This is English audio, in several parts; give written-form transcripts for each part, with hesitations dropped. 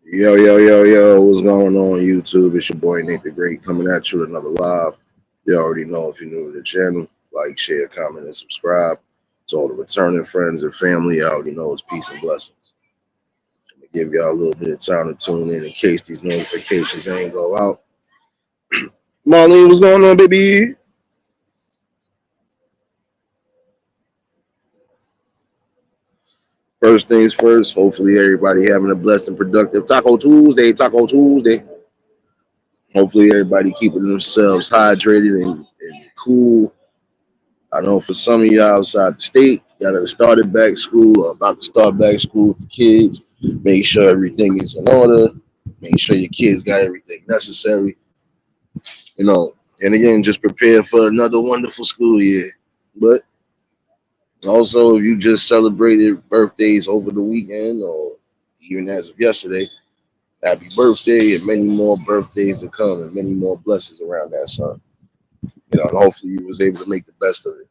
Yo, yo, yo, yo, what's going on YouTube? It's your boy Nate the Great coming at you with another live. You already know if you're new to the channel, like, share, comment, and subscribe. To all the returning friends and family, you already know it's peace and blessings. I'm gonna give y'all a little bit of time to tune in case these notifications ain't go out. Marlene, what's going on, baby? First things first, hopefully everybody having a blessed and productive Taco Tuesday, Taco Tuesday. Hopefully everybody keeping themselves hydrated and cool. I know for some of y'all outside the state, y'all that started back school or about to start back school with the kids, make sure everything is in order. Make sure your kids got everything necessary. You know, and again, just prepare for another wonderful school year. But also, if you just celebrated birthdays over the weekend or even as of yesterday, happy birthday and many more birthdays to come and many more blessings around that son. You know, and hopefully you was able to make the best of it.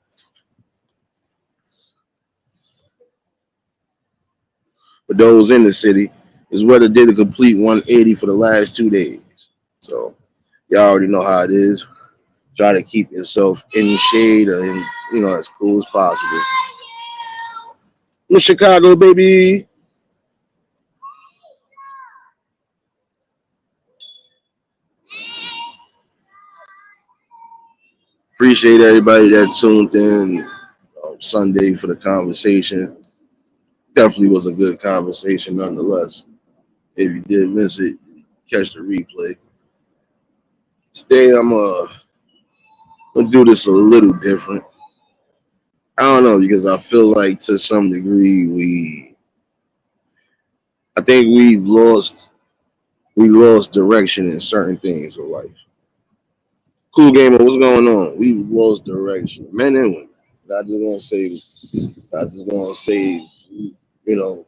For those in the city, this weather did a complete 180 for the last 2 days. So y'all already know how it is. Try to keep yourself in the shade or in, as cool as possible. I'm in Chicago, baby. Appreciate everybody that tuned in Sunday for the conversation. Definitely was a good conversation nonetheless. If you did miss it, catch the replay. Today I'm gonna do this a little different. I don't know because I feel like to some degree I think we lost direction in certain things of life. Cool gamer, what's going on? We've lost direction, men and women. Not just gonna say, you know,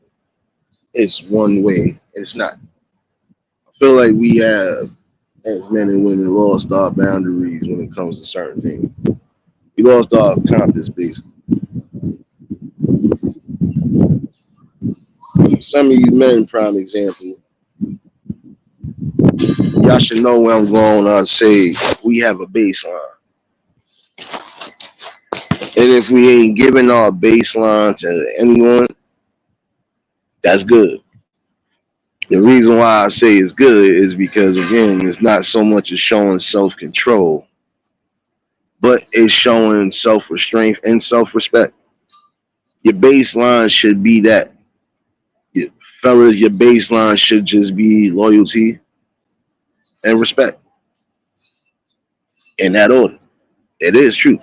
it's one way. It's not. I feel like we have, as men and women, lost our boundaries when it comes to certain things. We lost our compass, basically. Some of you men, prime example, y'all should know where I'm going. I say we have a baseline. And if we ain't giving our baseline to anyone, that's good. The reason why I say it's good is because, again, it's not so much as showing self control, but it's showing self restraint and self respect. Your baseline should be that. Fellas, your baseline should just be loyalty and respect in that order. It is true.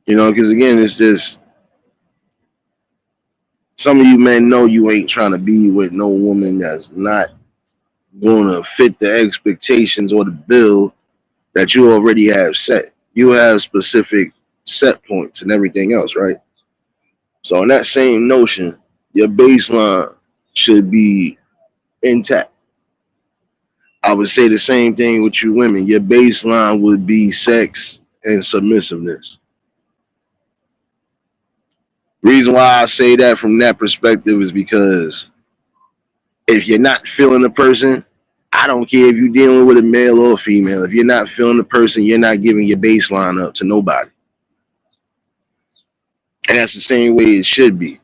Because again, it's just some of you men know you ain't trying to be with no woman that's not going to fit the expectations or the bill that you already have set. You have specific set points and everything else, right? So, in that same notion, your baseline should be intact. I would say the same thing with you women. Your baseline would be sex and submissiveness. Reason why I say that from that perspective is because if you're not feeling the person, I don't care if you're dealing with a male or female. If you're not feeling the person, you're not giving your baseline up to nobody. And that's the same way it should be.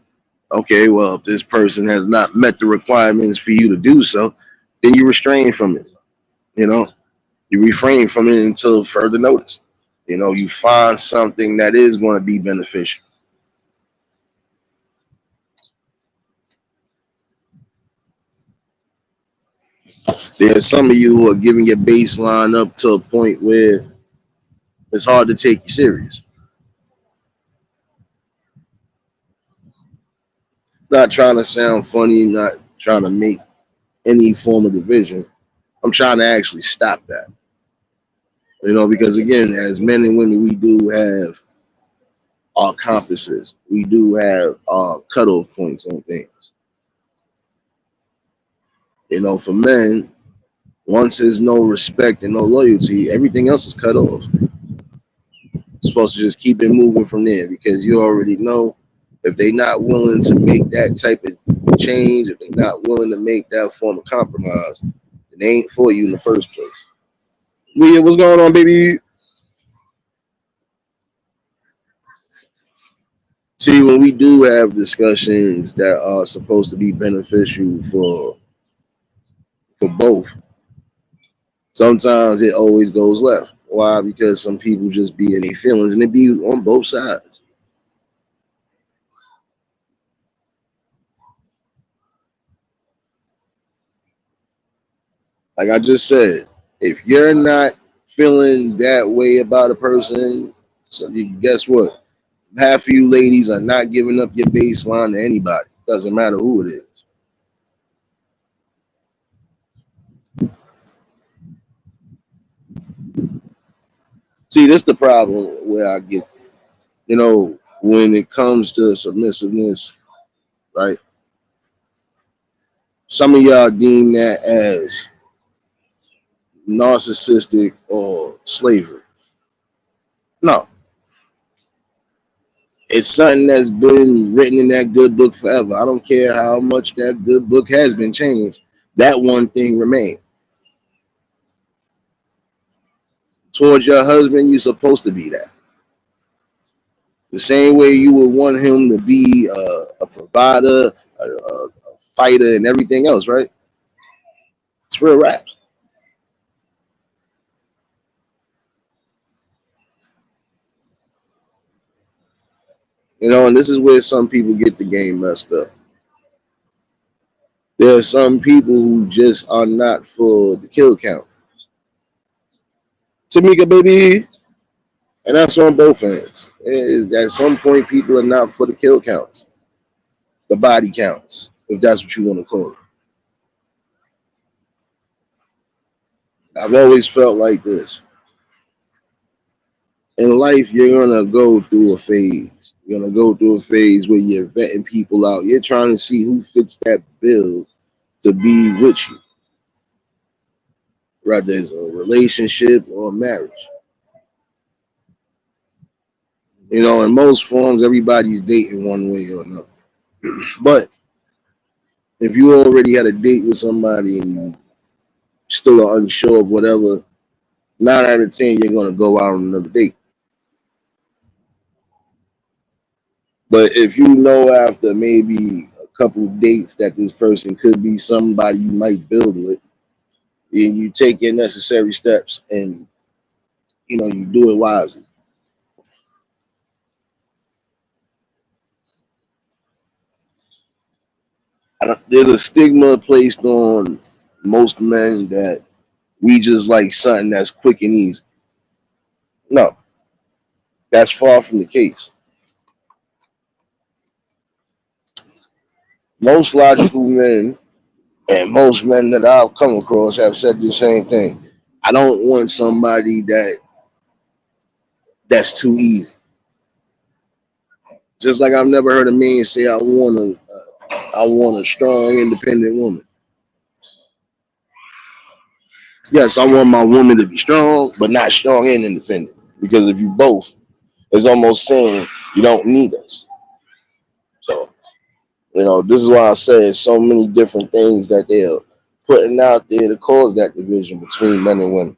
Okay, well, if this person has not met the requirements for you to do so, then you restrain from it. You know, you refrain from it until further notice. You find something that is going to be beneficial. There's some of you who are giving your baseline up to a point where it's hard to take you serious. Not trying to sound funny, not trying to make any form of division. I'm trying to actually stop that. Because again, as men and women, we do have our compasses. We do have our cutoff points on things. For men, once there's no respect and no loyalty, everything else is cut off. You're supposed to just keep it moving from there because you already know If they're not willing to make that type of change, if they're not willing to make that form of compromise, then they ain't for you in the first place. Leah, what's going on, baby? See, when we do have discussions that are supposed to be beneficial for both, sometimes it always goes left. Why? Because some people just be in their feelings, and it be on both sides. Like I just said, if you're not feeling that way about a person, so you, guess what? Half of you ladies are not giving up your baseline to anybody. Doesn't matter who it is. See, this the problem where I get, when it comes to submissiveness, right? Some of y'all deem that as narcissistic or slavery. No, it's something that's been written in that good book forever. I don't care how much that good book has been changed. That one thing remains. Towards your husband, you're supposed to be that. The same way you would want him to be a provider, a fighter, and everything else, right? It's real raps. And this is where some people get the game messed up. There are some people who just are not for the kill count. Tamika, baby. And that's on both ends. At some point, people are not for the kill counts, the body counts, if that's what you want to call it. I've always felt like this. In life, you're going to go through a phase. You're going to go through a phase where you're vetting people out. You're trying to see who fits that bill to be with you, whether it's a relationship or a marriage. In most forms, everybody's dating one way or another. But if you already had a date with somebody and you still are unsure of whatever, 9 out of 10, you're going to go out on another date. But if you know after maybe a couple of dates that this person could be somebody you might build with, and you take your necessary steps and you do it wisely. There's a stigma placed on most men that we just like something that's quick and easy. No, that's far from the case. Most logical men and most men that I've come across have said the same thing. I don't want somebody that's too easy. Just like I've never heard a man say, I want a strong, independent woman. Yes, I want my woman to be strong, but not strong and independent. Because if you both, it's almost saying you don't need us. So, this is why I say so many different things that they're putting out there to cause that division between men and women.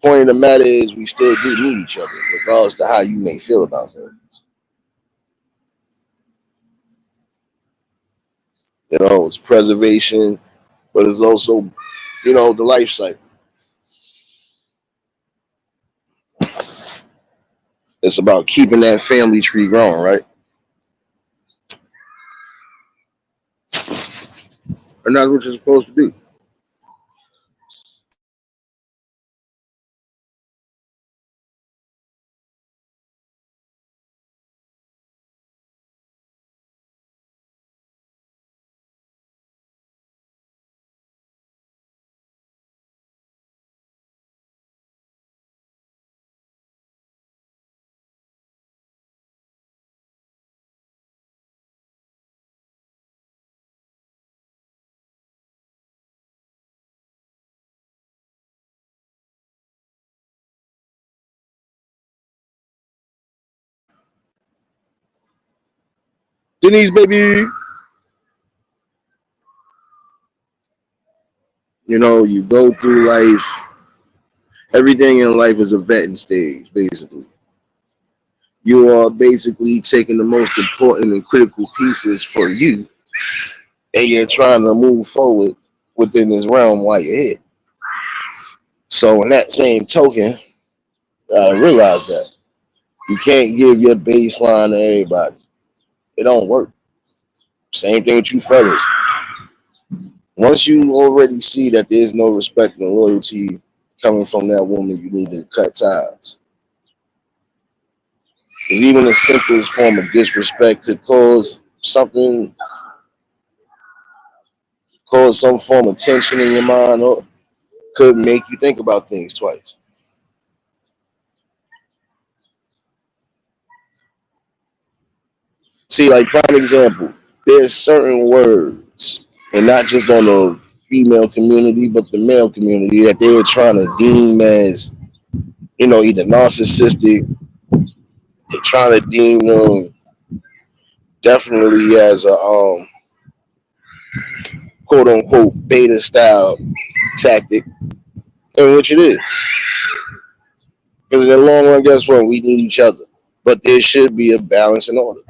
Point of the matter is, we still do need each other, regardless to how you may feel about things. It's preservation, but it's also, the life cycle. It's about keeping that family tree growing, right? And that's what you're supposed to do. Denise, baby. You know, you go through life. Everything in life is a vetting stage, basically. You are basically taking the most important and critical pieces for you, and you're trying to move forward within this realm while you're here. So, in that same token, I realize that you can't give your baseline to everybody. It don't work. Same thing with you fellas. Once you already see that there's no respect and loyalty coming from that woman, you need to cut ties. Because even the simplest form of disrespect could cause some form of tension in your mind, or could make you think about things twice. See, like prime example, there's certain words, and not just on the female community, but the male community that they're trying to deem as, either narcissistic. They're trying to deem them definitely as a quote unquote beta style tactic, in which it is. Because in the long run, guess what? We need each other, but there should be a balance and order.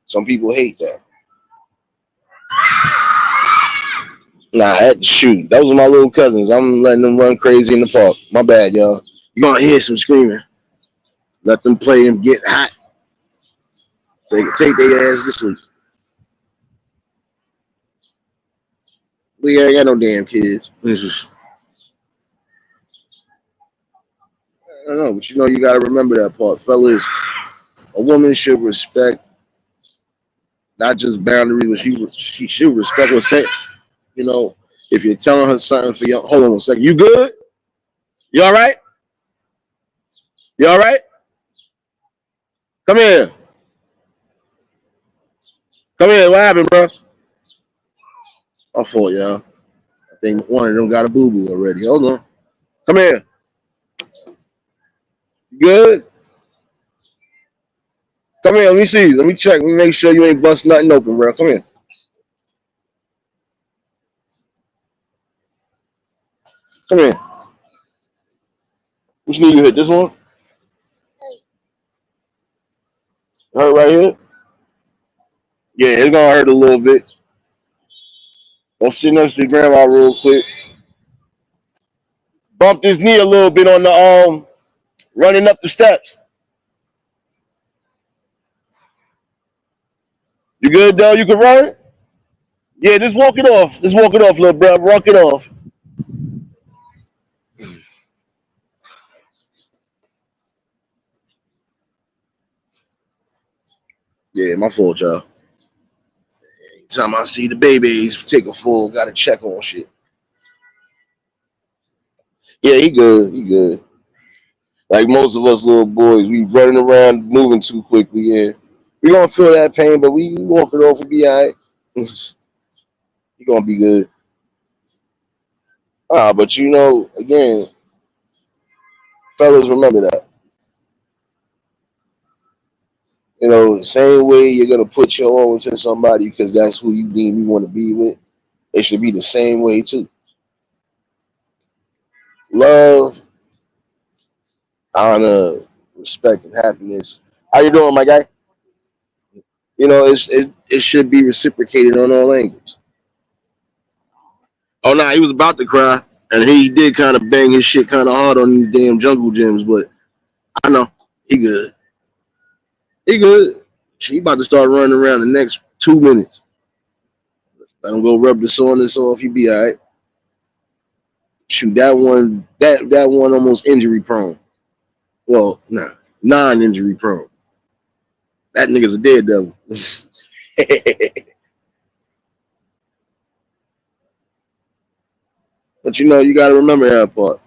Some people hate that. Nah, shoot, that was my little cousins. I'm letting them run crazy in the park. My bad, y'all. You're gonna hear some screaming. Let them play and get hot. So they can take their ass to sleep. We ain't got no damn kids. I don't know, but you gotta remember that part, fellas. A woman should respect not just boundaries, but she should respect what's said. You know, if you're telling her something for your hold on a second, you good? You all right? You all right? Come here. Come here. What happened, bro? My fault, y'all. I think one of them got a boo boo already. Hold on. Come here. You good? Come here. Let me see. Let me check. Let me make sure you ain't bust nothing open, bro. Come here. Come here. Which knee you hit? This one? Hurt right here? Yeah, it's gonna hurt a little bit. Go sit next to grandma real quick. Bump this knee a little bit on the running up the steps. You good, though? You can run? Yeah, just walk it off. Just walk it off, little bro. Walk it off. Yeah, my fault, y'all. Anytime I see the babies take a full, gotta check on shit. Yeah, he good. He good. Like most of us little boys, we running around moving too quickly. Yeah, we gonna feel that pain, but we walk it off and be alright. He gonna be good. But again, fellas, remember that. The same way you're gonna put your all into somebody because that's who you deem you want to be with. It should be the same way too. Love, honor, respect, and happiness. How you doing, my guy? It should be reciprocated on all angles. Oh no, he was about to cry, and he did kind of bang his shit kind of hard on these damn jungle gyms, but I know he good. He good. She about to start running around the next 2 minutes. Let him go rub the soreness off. He be all right. Shoot, that one almost injury prone. Well, nah, non-injury prone. That nigga's a dead devil. But you got to remember that part.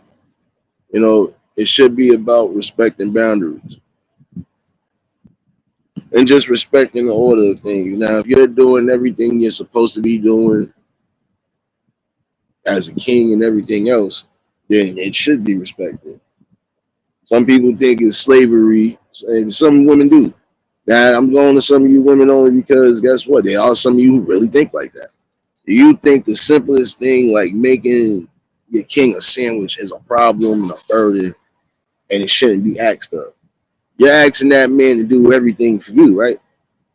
It should be about respecting boundaries and just respecting the order of things. Now, if you're doing everything you're supposed to be doing as a king and everything else, then it should be respected. Some people think it's slavery, and some women do. Now, I'm going to some of you women only because guess what? There are some of you who really think like that. You think the simplest thing, like making your king a sandwich, is a problem and a burden, and it shouldn't be asked of. You're asking that man to do everything for you, right?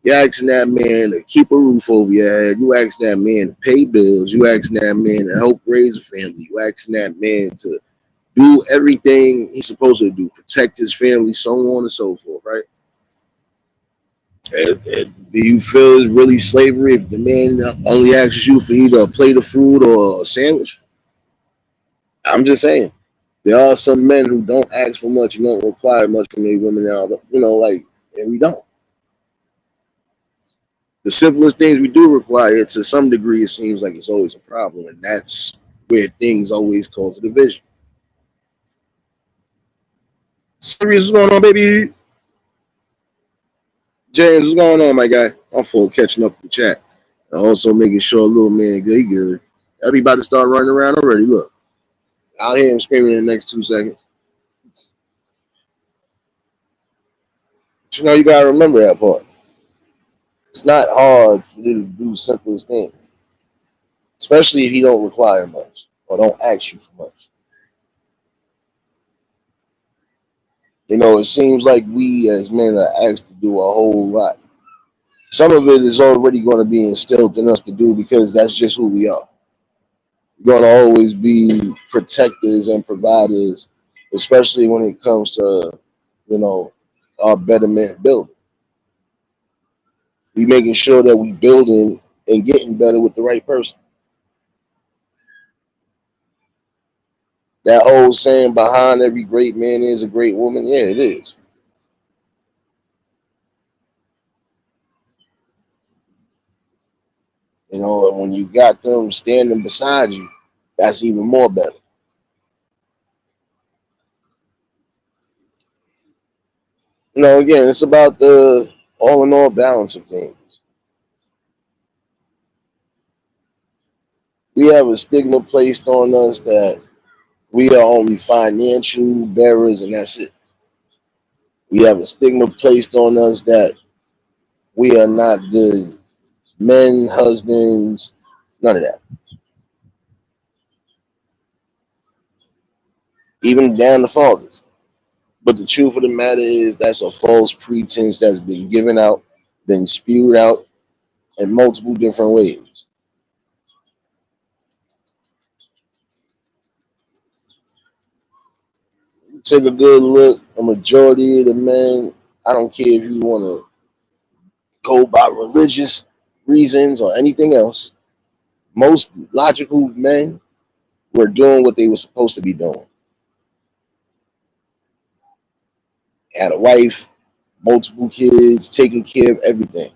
You're asking that man to keep a roof over your head. You asking that man to pay bills. You asking that man to help raise a family. You asking that man to do everything he's supposed to do, protect his family, so on and so forth, right? Do you feel it's really slavery if the man only asks you for either a plate of food or a sandwich? I'm just saying. There are some men who don't ask for much and don't require much from their women now, like, and we don't. The simplest things we do require, to some degree, it seems like it's always a problem, and that's where things always cause a division. Serious, what's going on, baby? James, what's going on, my guy? I'm for catching up the chat. And also making sure little man good, he good. Everybody start running around already. Look, I'll hear him screaming in the next 2 seconds. But you gotta remember that part. It's not hard for you to do simplest things, especially if he don't require much or don't ask you for much. It seems like we as men are asked to do a whole lot. Some of it is already going to be instilled in us to do because that's just who we are. We're going to always be protectors and providers, especially when it comes to, you know, our betterment building. We making sure that we building and getting better with the right person. That old saying, behind every great man is a great woman. Yeah, it is. And when you got them standing beside you, that's even more better. Again, it's about the all in all balance of things. We have a stigma placed on us that we are only financial bearers and that's it. We have a stigma placed on us that we are not good men, husbands, none of that. Even down to fathers. But the truth of the matter is that's a false pretense that's been given out, been spewed out in multiple different ways. Take a good look, a majority of the men, I don't care if you want to go by religious reasons or anything else, most logical men were doing what they were supposed to be doing. Had a wife, multiple kids, taking care of everything.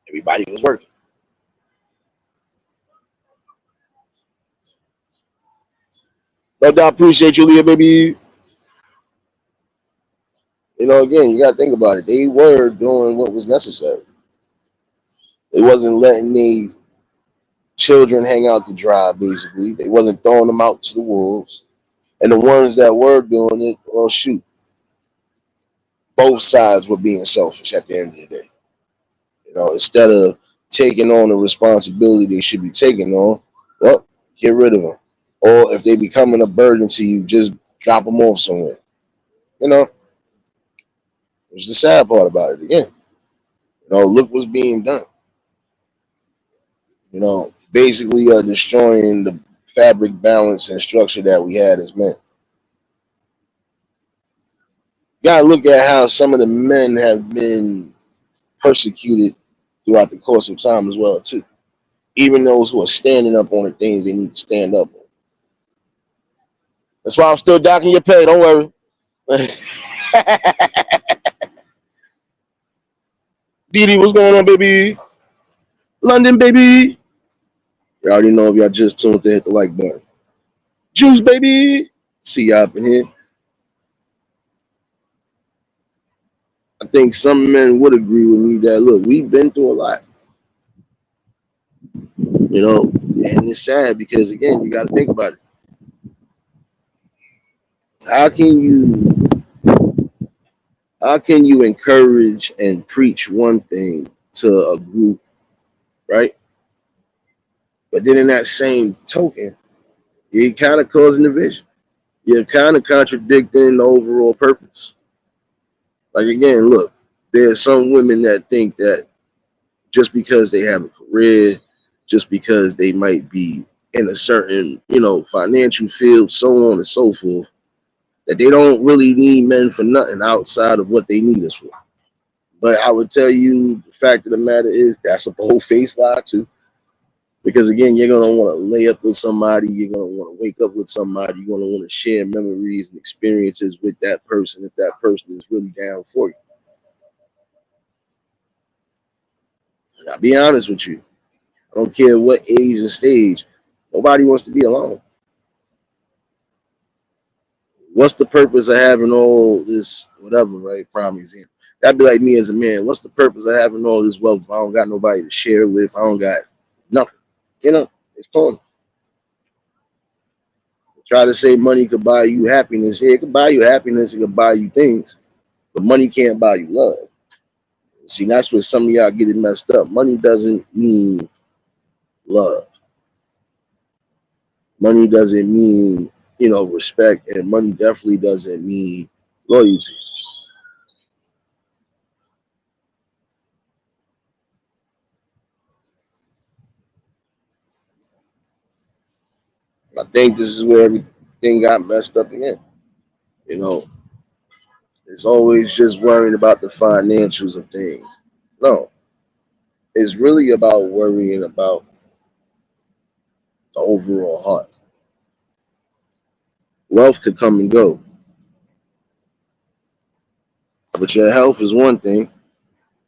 Everybody was working. No doubt, appreciate you, Leah, baby. Again, you got to think about it. They were doing what was necessary. They wasn't letting the children hang out to dry, basically. They wasn't throwing them out to the wolves. And the ones that were doing it, well, shoot, both sides were being selfish at the end of the day. Instead of taking on the responsibility they should be taking on, well, get rid of them. Or if they becoming a burden to you, just drop them off somewhere. You know, it's the sad part about it. Again, look what's being done. Basically destroying the fabric balance and structure that we had as men. You gotta look at how some of the men have been persecuted throughout the course of time as well too. Even those who are standing up on the things they need to stand up on. That's why I'm still docking your pay. Don't worry. Didi, what's going on, baby? London, baby. You already know if y'all just tuned to hit the like button. Juice, baby. See y'all up in here. I think some men would agree with me that look, we've been through a lot. And it's sad because again, you got to think about it. How can you how can you encourage and preach one thing to a group, right? But then in that same token, you're kind of causing division. You're kind of contradicting the overall purpose. Like again, look, there are some women that think that just because they have a career, just because they might be in a certain, financial field, so on and so forth, that they don't really need men for nothing outside of what they need us for. But I would tell you the fact of the matter is that's a bold face lie too. Because again, you're gonna want to lay up with somebody, you're gonna want to wake up with somebody, you're gonna want to share memories and experiences with that person if that person is really down for you. And I'll be honest with you. I don't care what age and stage, nobody wants to be alone. What's the purpose of having all this whatever, right? Prime example. That'd be like me as a man. What's the purpose of having all this wealth if I don't got nobody to share with? I don't got nothing. It's fun. Try to say money could buy you happiness. Yeah, it could buy you happiness, it could buy you things, but money can't buy you love. See, that's where some of y'all get it messed up. Money doesn't mean love. Money doesn't mean, respect, and money definitely doesn't mean loyalty. I think this is where everything got messed up again. You know, it's always just worrying about the financials of things. No, it's really about worrying about the overall heart. Wealth could come and go, but your health is one thing.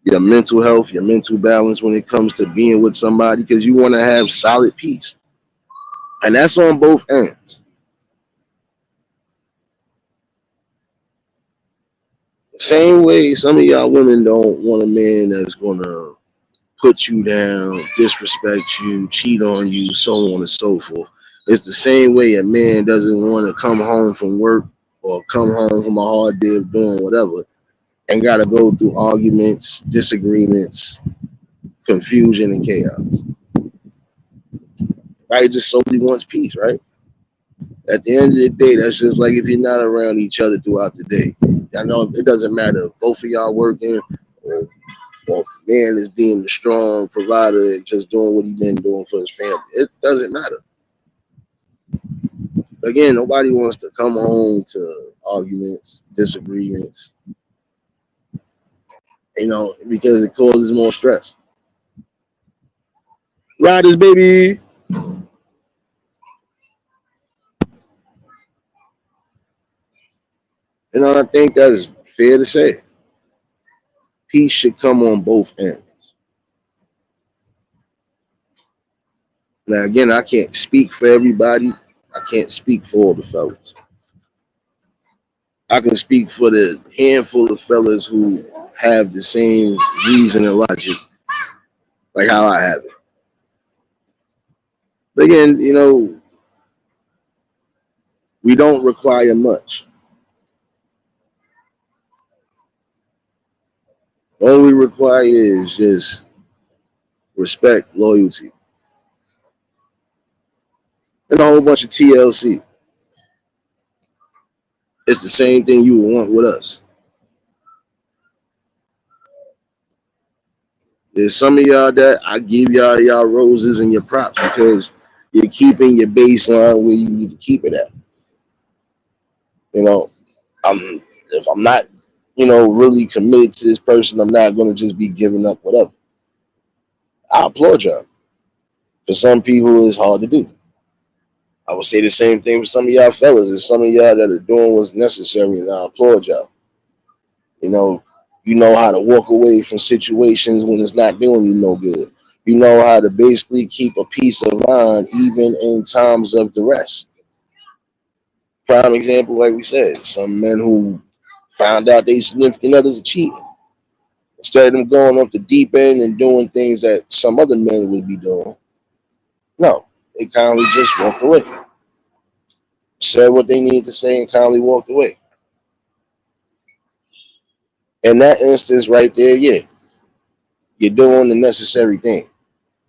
Your mental health, your mental balance when it comes to being with somebody, because you want to have solid peace, and that's on both ends. Same way some of y'all women don't want a man that's gonna put you down, disrespect you, cheat on you, so on and so forth. It's the same way a man doesn't want to come home from work or come home from a hard day of doing whatever and got to go through arguments, disagreements, confusion, and chaos. Right? Just solely wants peace, right? At the end of the day, that's just like if you're not around each other throughout the day. I know it doesn't matter if both of y'all working or if the man is being the strong provider and just doing what he's been doing for his family. It doesn't matter. Again, nobody wants to come home to arguments, disagreements, because it causes more stress. Riders, baby. I think that's fair to say. Peace should come on both ends. Now, again, I can't speak for everybody. I can't speak for all the fellas. I can speak for the handful of fellas who have the same reason and logic, like how I have it. But again, we don't require much. All we require is just respect, loyalty, and a whole bunch of TLC. It's the same thing you would want with us. There's some of y'all that I give y'all roses and your props because you're keeping your baseline where you need to keep it at. You know, if I'm not, really committed to this person, I'm not gonna just be giving up whatever. I applaud y'all. For some people, it's hard to do. I would say the same thing for some of y'all fellas. There's some of y'all that are doing what's necessary, and I applaud y'all. You know, you know how to walk away from situations when it's not doing you no good. You know how to basically keep a peace of mind even in times of duress. Prime example, like we said, some men who found out they significant others are cheating. Instead of them going up the deep end and doing things that some other men would be doing, no, they kindly just walked away. Said what they needed to say and kindly walked away. In that instance right there, yeah, you're doing the necessary thing.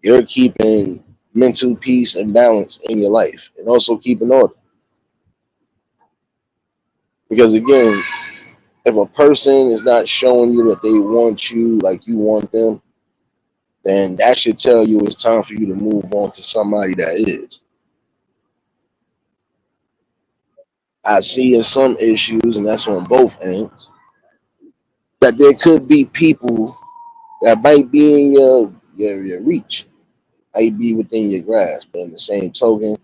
You're keeping mental peace and balance in your life and also keeping order. Because again, if a person is not showing you that they want you like you want them, then that should tell you it's time for you to move on to somebody that is. I see in some issues, and that's on both ends, that there could be people that might be in your reach, might be within your grasp, but in the same token,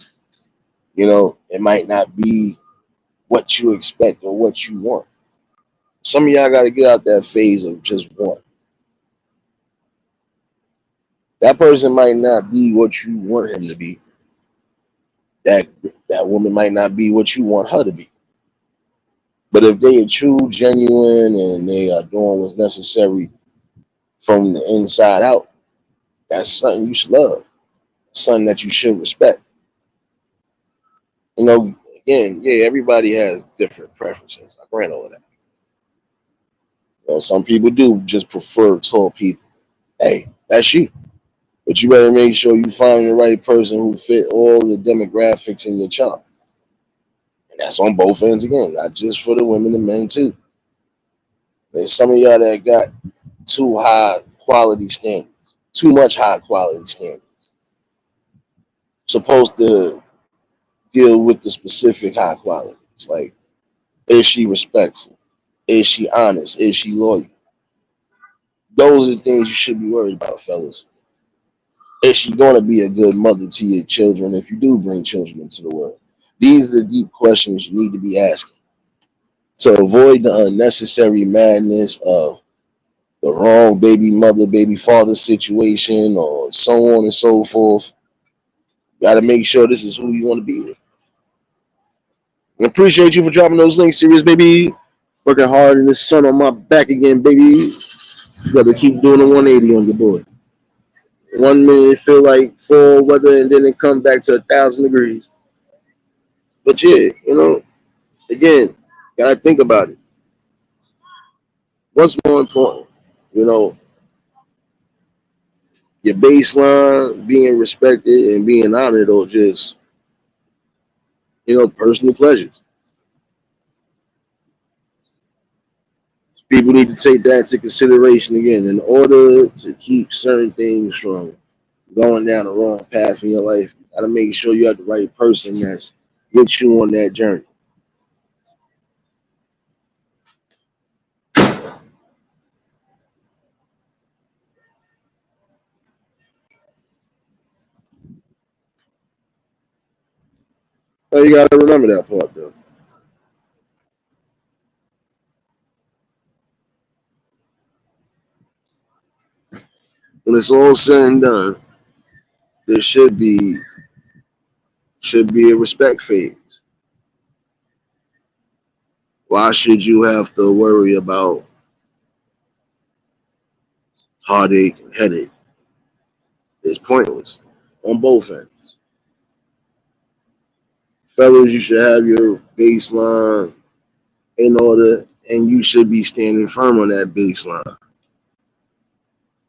it might not be what you expect or what you want. Some of y'all got to get out that phase of just want. That person might not be what you want him to be. That that woman might not be what you want her to be. But if they are true, genuine, and they are doing what's necessary from the inside out, that's something you should love. Something that you should respect. Again, yeah, everybody has different preferences. I grant all of that. Some people do just prefer tall people. Hey, that's you. But you better make sure you find the right person who fit all the demographics in your chart. And that's on both ends again, not just for the women and men too. There's some of y'all that got too high quality standards, too much high quality standards. Supposed to deal with the specific high qualities. Like, is she respectful? Is she honest? Is she loyal? Those are the things you should be worried about, fellas. Is she going to be a good mother to your children if you do bring children into the world? These are the deep questions you need to be asking to avoid the unnecessary madness of the wrong baby mother, baby father situation, or so on and so forth. Got to make sure this is who you want to be with. I appreciate you for dropping those links, serious baby. Working hard in the sun on my back again, baby. You got to keep doing the 180 on your boy. 1 minute feel like fall weather, and then it come back to 1,000 degrees. But yeah, again, gotta think about it. What's more important? You know, your baseline being respected and being honored, or just personal pleasures. People need to take that into consideration again in order to keep certain things from going down the wrong path in your life. You gotta make sure you have the right person that's with you on that journey. So you gotta remember that part though. When it's all said and done, there should be a respect phase. Why should you have to worry about heartache and headache? It's pointless on both ends. Fellas, you should have your baseline in order, and you should be standing firm on that baseline.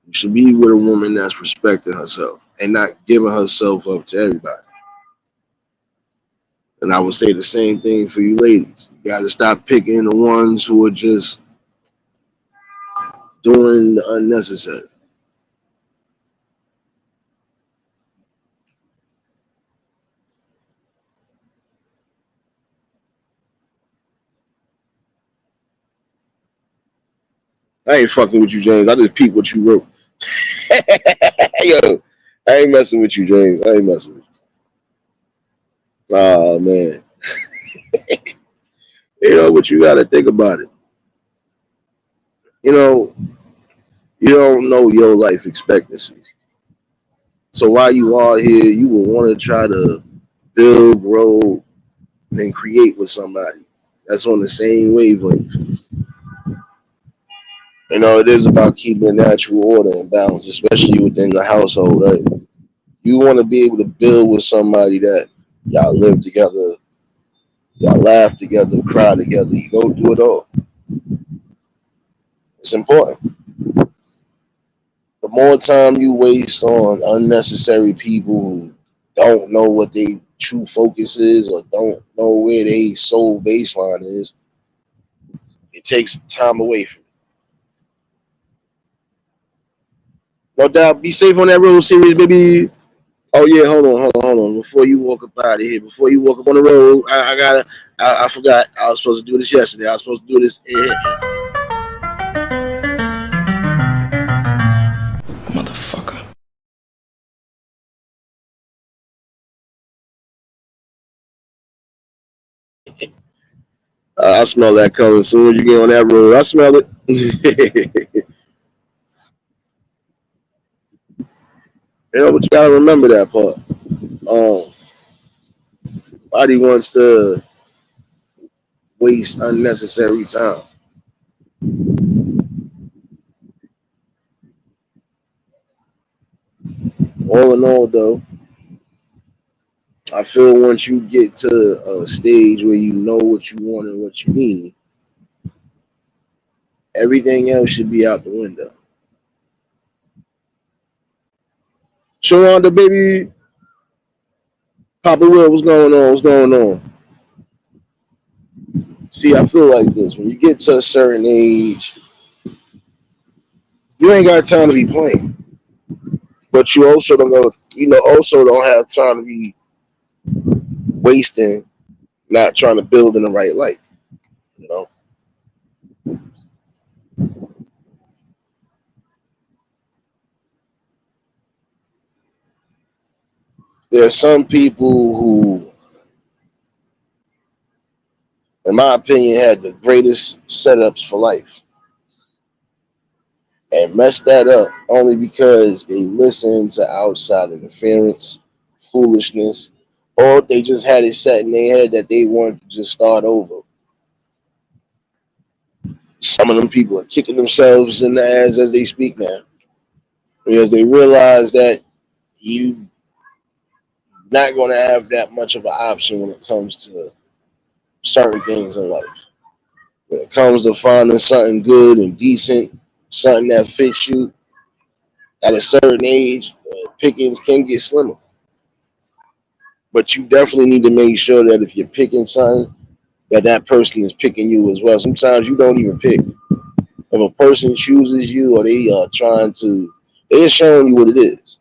You should be with a woman that's respecting herself and not giving herself up to everybody. And I would say the same thing for you ladies. You got to stop picking the ones who are just doing the unnecessary. I ain't fucking with you, James. I just peeped what you wrote. Yo, I ain't messing with you, James. I ain't messing with you. Oh man. But you gotta think about it. You know, you don't know your life expectancy. So while you are here, you will want to try to build, grow, and create with somebody that's on the same wavelength. It is about keeping natural order and balance, especially within the household, right? You want to be able to build with somebody that y'all live together, y'all laugh together, cry together, you go do it all. It's important. The more time you waste on unnecessary people who don't know what their true focus is or don't know where their soul baseline is, it takes time away from you. No doubt. Be safe on that road series, baby. Oh yeah, hold on. Before you walk up out of here, before you walk up on the road, I gotta. I forgot. I was supposed to do this yesterday. I was supposed to do this. Motherfucker. I smell that coming as soon as you get on that road. I smell it. You know, but you gotta remember that part. Um, Body wants to waste unnecessary time. All in all, though, I feel once you get to a stage where you know what you want and what you need, everything else should be out the window. Sharonda, baby, Papa Will, what's going on? What's going on? See, I feel like this. When you get to a certain age, you ain't got time to be playing, but you also don't go. You know, also don't have time to be wasting, not trying to build in the right light. You know, there are some people who, in my opinion, had the greatest setups for life and messed that up only because they listened to outside interference, foolishness, or they just had it set in their head that they wanted to just start over. Some of them people are kicking themselves in the ass as they speak now because they realize that you not going to have that much of an option when it comes to certain things in life. When it comes to finding something good and decent, something that fits you at a certain age, pickings can get slimmer. But you definitely need to make sure that if you're picking something, that that person is picking you as well. Sometimes you don't even pick. If a person chooses you or they are trying to, they're showing you what it is.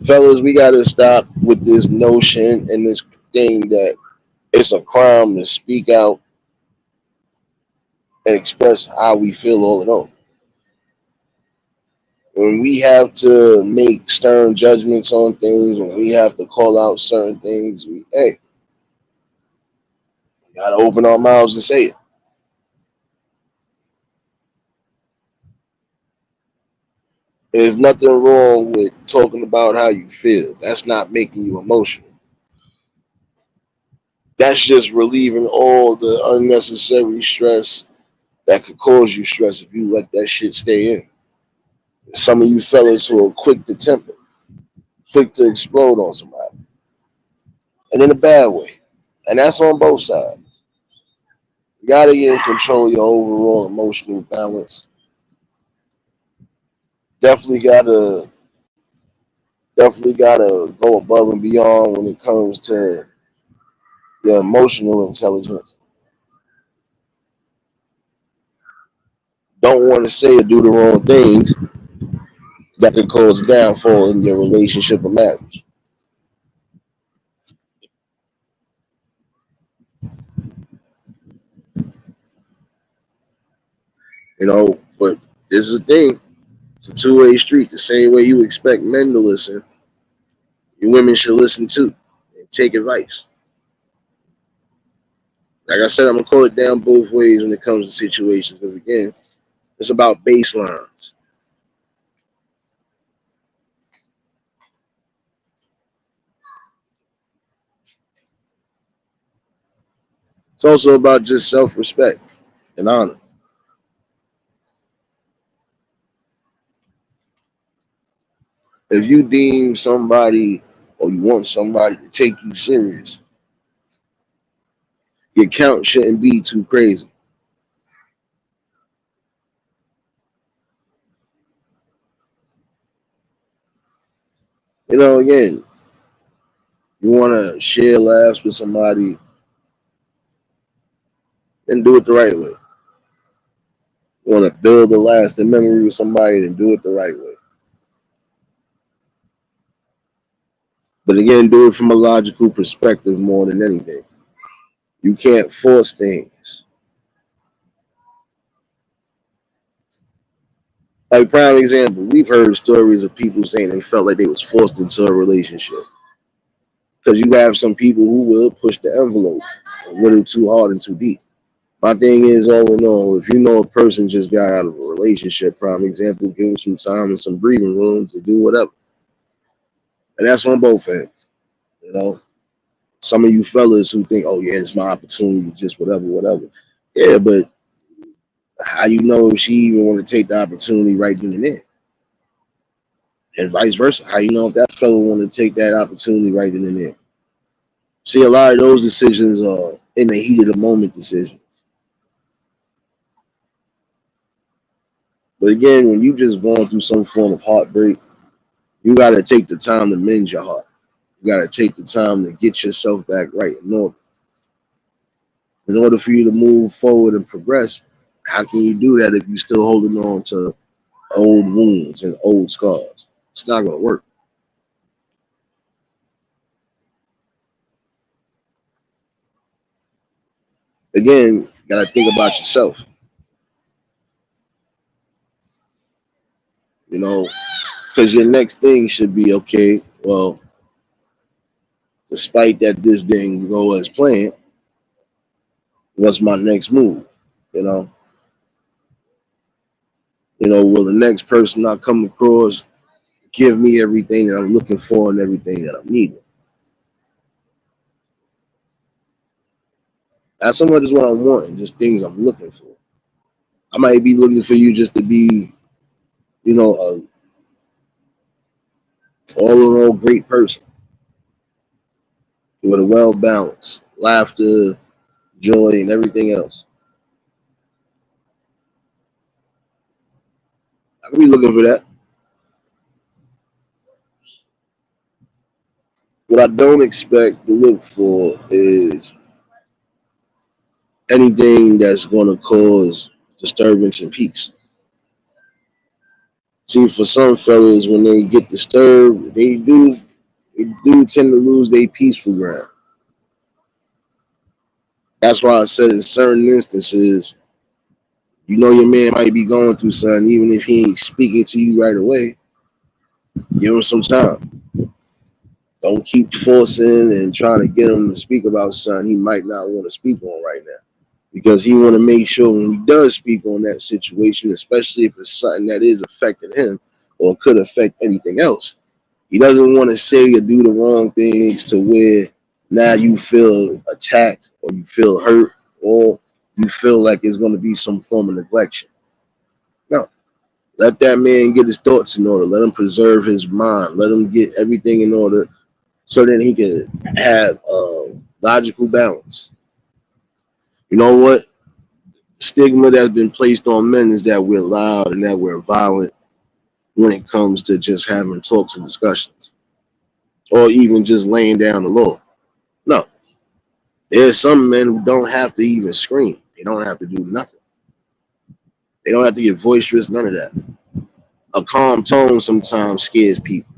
Fellas, we got to stop with this notion and this thing that it's a crime to speak out and express how we feel all in all. When we have to make stern judgments on things, when we have to call out certain things, hey, we got to open our mouths and say it. There's nothing wrong with talking about how you feel. That's not making you emotional. That's just relieving all the unnecessary stress that could cause you stress if you let that shit stay in. Some of you fellas who are quick to temper, quick to explode on somebody, and in a bad way. And that's on both sides. You gotta get in control of your overall emotional balance. Definitely gotta definitely gotta go above and beyond when it comes to your emotional intelligence. Don't want to say or do the wrong things that could cause a downfall in your relationship or marriage. You know, but this is the thing. It's a two-way street. The same way you expect men to listen, you women should listen too and take advice. Like I said, I'm gonna call it down both ways when it comes to situations because again, it's about baselines. It's also about just self-respect and honor. If you deem somebody or you want somebody to take you serious, your count shouldn't be too crazy. Again, you want to share laughs with somebody, then do it the right way. You want to build a lasting memory with somebody, then do it the right way. But again, do it from a logical perspective more than anything. You can't force things. Like prime example, we've heard stories of people saying they felt like they was forced into a relationship. Because you have some people who will push the envelope a little too hard and too deep. My thing is, all in all, if you know a person just got out of a relationship, prime example, give them some time and some breathing room to do whatever. And that's on both ends. You know, some of you fellas who think, oh, yeah, it's my opportunity, just whatever, whatever. Yeah, but how you know if she even want to take the opportunity right then and there? And vice versa. How you know if that fella want to take that opportunity right then and there? See, a lot of those decisions are in the heat of the moment decisions. But again, when you just going through some form of heartbreak, you got to take the time to mend your heart. You got to take the time to get yourself back right in order. In order for you to move forward and progress, how can you do that if you're still holding on to old wounds and old scars? It's not going to work. Again, you got to think about yourself. You know, because your next thing should be okay. Well, despite that this didn't go as planned, what's my next move? You know, will the next person I come across give me everything that I'm looking for and everything that I'm needing? Not so much as what I'm wanting, just things I'm looking for. I might be looking for you just to be, a all in all great person with a well balance, laughter, joy, and everything else. I could be looking for that. What I don't expect to look for is anything that's going to cause disturbance and peace. See, for some fellas, when they get disturbed, they do tend to lose their peaceful ground. That's why I said in certain instances, your man might be going through something, even if he ain't speaking to you right away. Give him some time. Don't keep forcing and trying to get him to speak about something he might not want to speak on right now. Because he want to make sure when he does speak on that situation, especially if it's something that is affecting him or could affect anything else, he doesn't want to say or do the wrong things to where now you feel attacked or you feel hurt or you feel like it's going to be some form of neglection. No, let that man get his thoughts in order. Let him preserve his mind. Let him get everything in order so that he can have logical balance. You know what? Stigma that's been placed on men is that we're loud and that we're violent when it comes to just having talks and discussions or even just laying down the law. No, there's some men who don't have to even scream. They don't have to do nothing. They don't have to get boisterous, none of that. A calm tone sometimes scares people.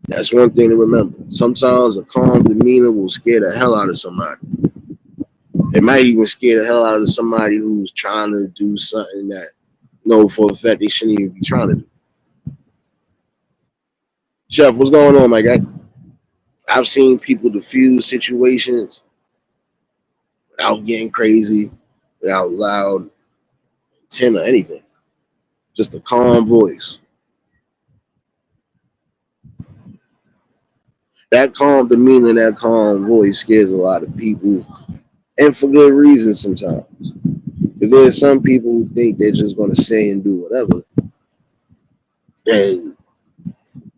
That's one thing to remember. Sometimes a calm demeanor will scare the hell out of somebody. It might even scare the hell out of somebody who's trying to do something that, for a fact they shouldn't even be trying to do. Chef, what's going on, my guy? I've seen people diffuse situations without getting crazy, without loud intent or anything. Just a calm voice. That calm demeanor, that calm voice scares a lot of people, and for good reason sometimes. Because there's some people who think they're just going to say and do whatever, and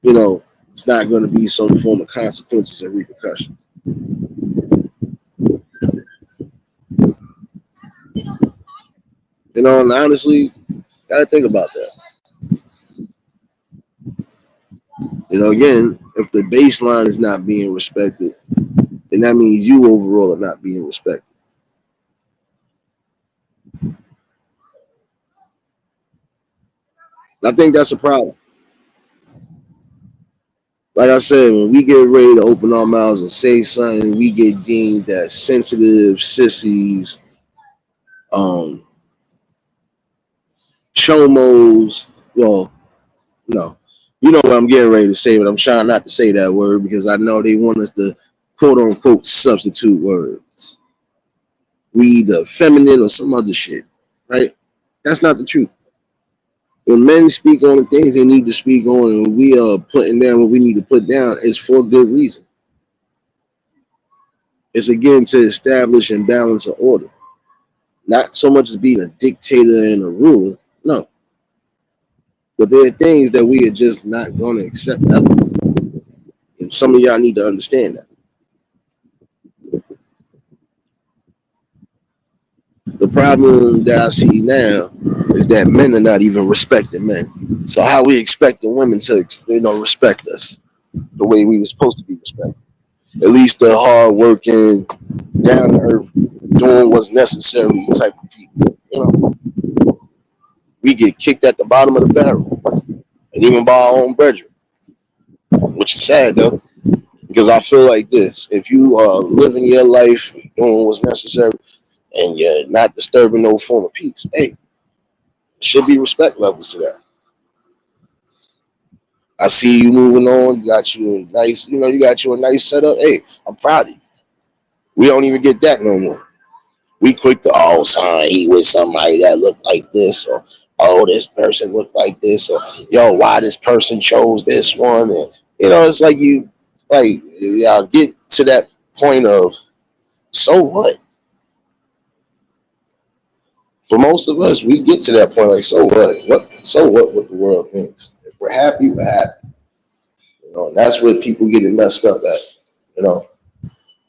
you know, it's not going to be some form of consequences and repercussions. You know, and honestly, gotta think about that. You know, again, if the baseline is not being respected, then that means you overall are not being respected. I think that's a problem. Like I said, when we get ready to open our mouths and say something, we get deemed as sensitive, sissies, um, chomos. Well, no, you know what I'm getting ready to say, but I'm trying not to say that word because I know they want us to quote unquote substitute words. We either feminine or some other shit, right? That's not the truth. When men speak on the things they need to speak on, and we are putting down what we need to put down, it's for good reason. It's again to establish and balance an order, not so much as being a dictator and a ruler. No, but there are things that we are just not going to accept ever. And some of y'all need to understand that. The problem that I see now is that men are not even respecting men. So how we expecting women to, respect us the way we were supposed to be respected? At least the hard working, down to earth, doing what's necessary type of people. You know, we get kicked at the bottom of the barrel, and even by our own brethren, which is sad though, because I feel like this: if you are living your life, doing what's necessary, and you're not disturbing no form of peace, hey, should be respect levels to that. I see you moving on. You got you a nice, you got you a nice setup. Hey, I'm proud of you. We don't even get that no more. We quick to son, he with somebody that looked like this, or this person looked like this, or yo, why this person chose this one, and it's like y'all get to that point of so what? For most of us, we get to that point like so what? What the world thinks. If we're happy, we're happy. And that's where people get it messed up at. You know,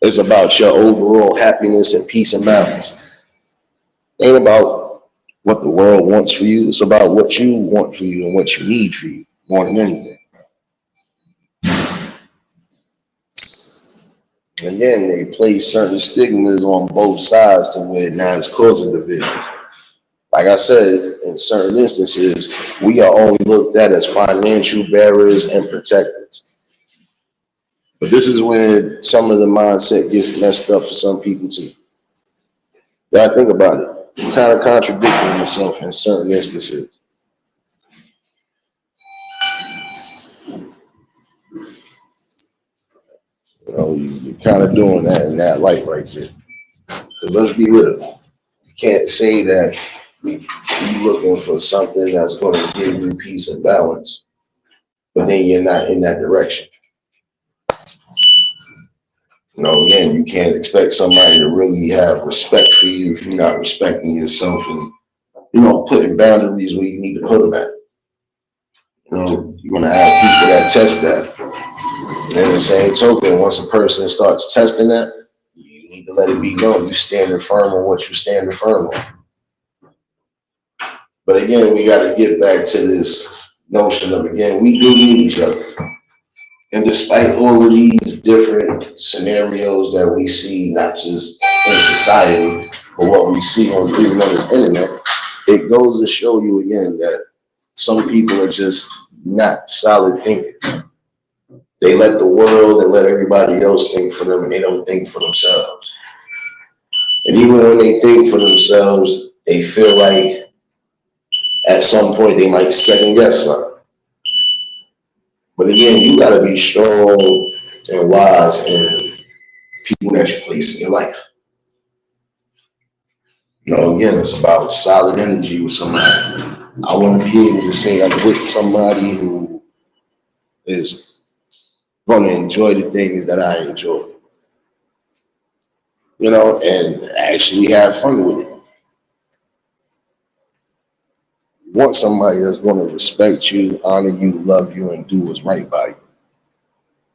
it's about your overall happiness and peace and balance. It ain't about what the world wants for you. It's about what you want for you and what you need for you more than anything. Again, they place certain stigmas on both sides to where now it's causing division. Like I said, in certain instances, we are only looked at as financial barriers and protectors. But this is when some of the mindset gets messed up for some people too. You gotta think about it. You're kind of contradicting yourself in certain instances. You're kind of doing that in that light right there. Because let's be real, you can't say that you're looking for something that's going to give you peace and balance, but then you're not in that direction. Again, you can't expect somebody to really have respect for you if you're not respecting yourself and, putting boundaries where you need to put them at. You're going to have people that test that. And in the same token, once a person starts testing that, you need to let it be known you standing firm on what you're standing firm on. But again, we got to get back to this notion of, again, we do need each other. And despite all of these different scenarios that we see, not just in society, but what we see on even on this internet, it goes to show you again that some people are just not solid thinkers. They let the world and let everybody else think for them, and they don't think for themselves. And even when they think for themselves, they feel like at some point they might second guess something. But again, you got to be strong and wise in people that you place in your life. Again, it's about solid energy with somebody. I want to be able to say I'm with somebody who is going to enjoy the things that I enjoy, and actually have fun with it. want somebody that's going to respect you, honor you, love you, and do what's right by you.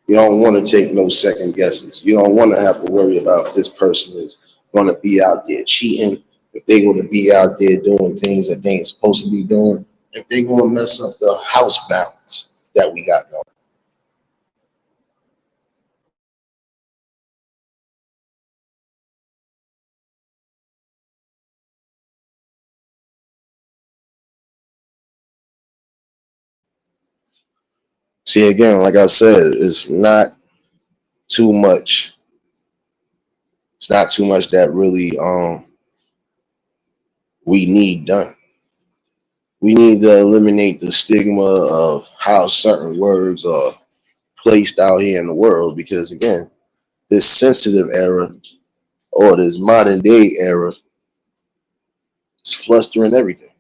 You don't want to take no second guesses. You don't want to have to worry about if this person is going to be out there cheating, if they're going to be out there doing things that they ain't supposed to be doing, if they're going to mess up the house balance that we got going. See, again, like I said, too much. It's not too much that really we need done. We need to eliminate the stigma of how certain words are placed out here in the world because again, this sensitive era or this modern day era is flustering everything.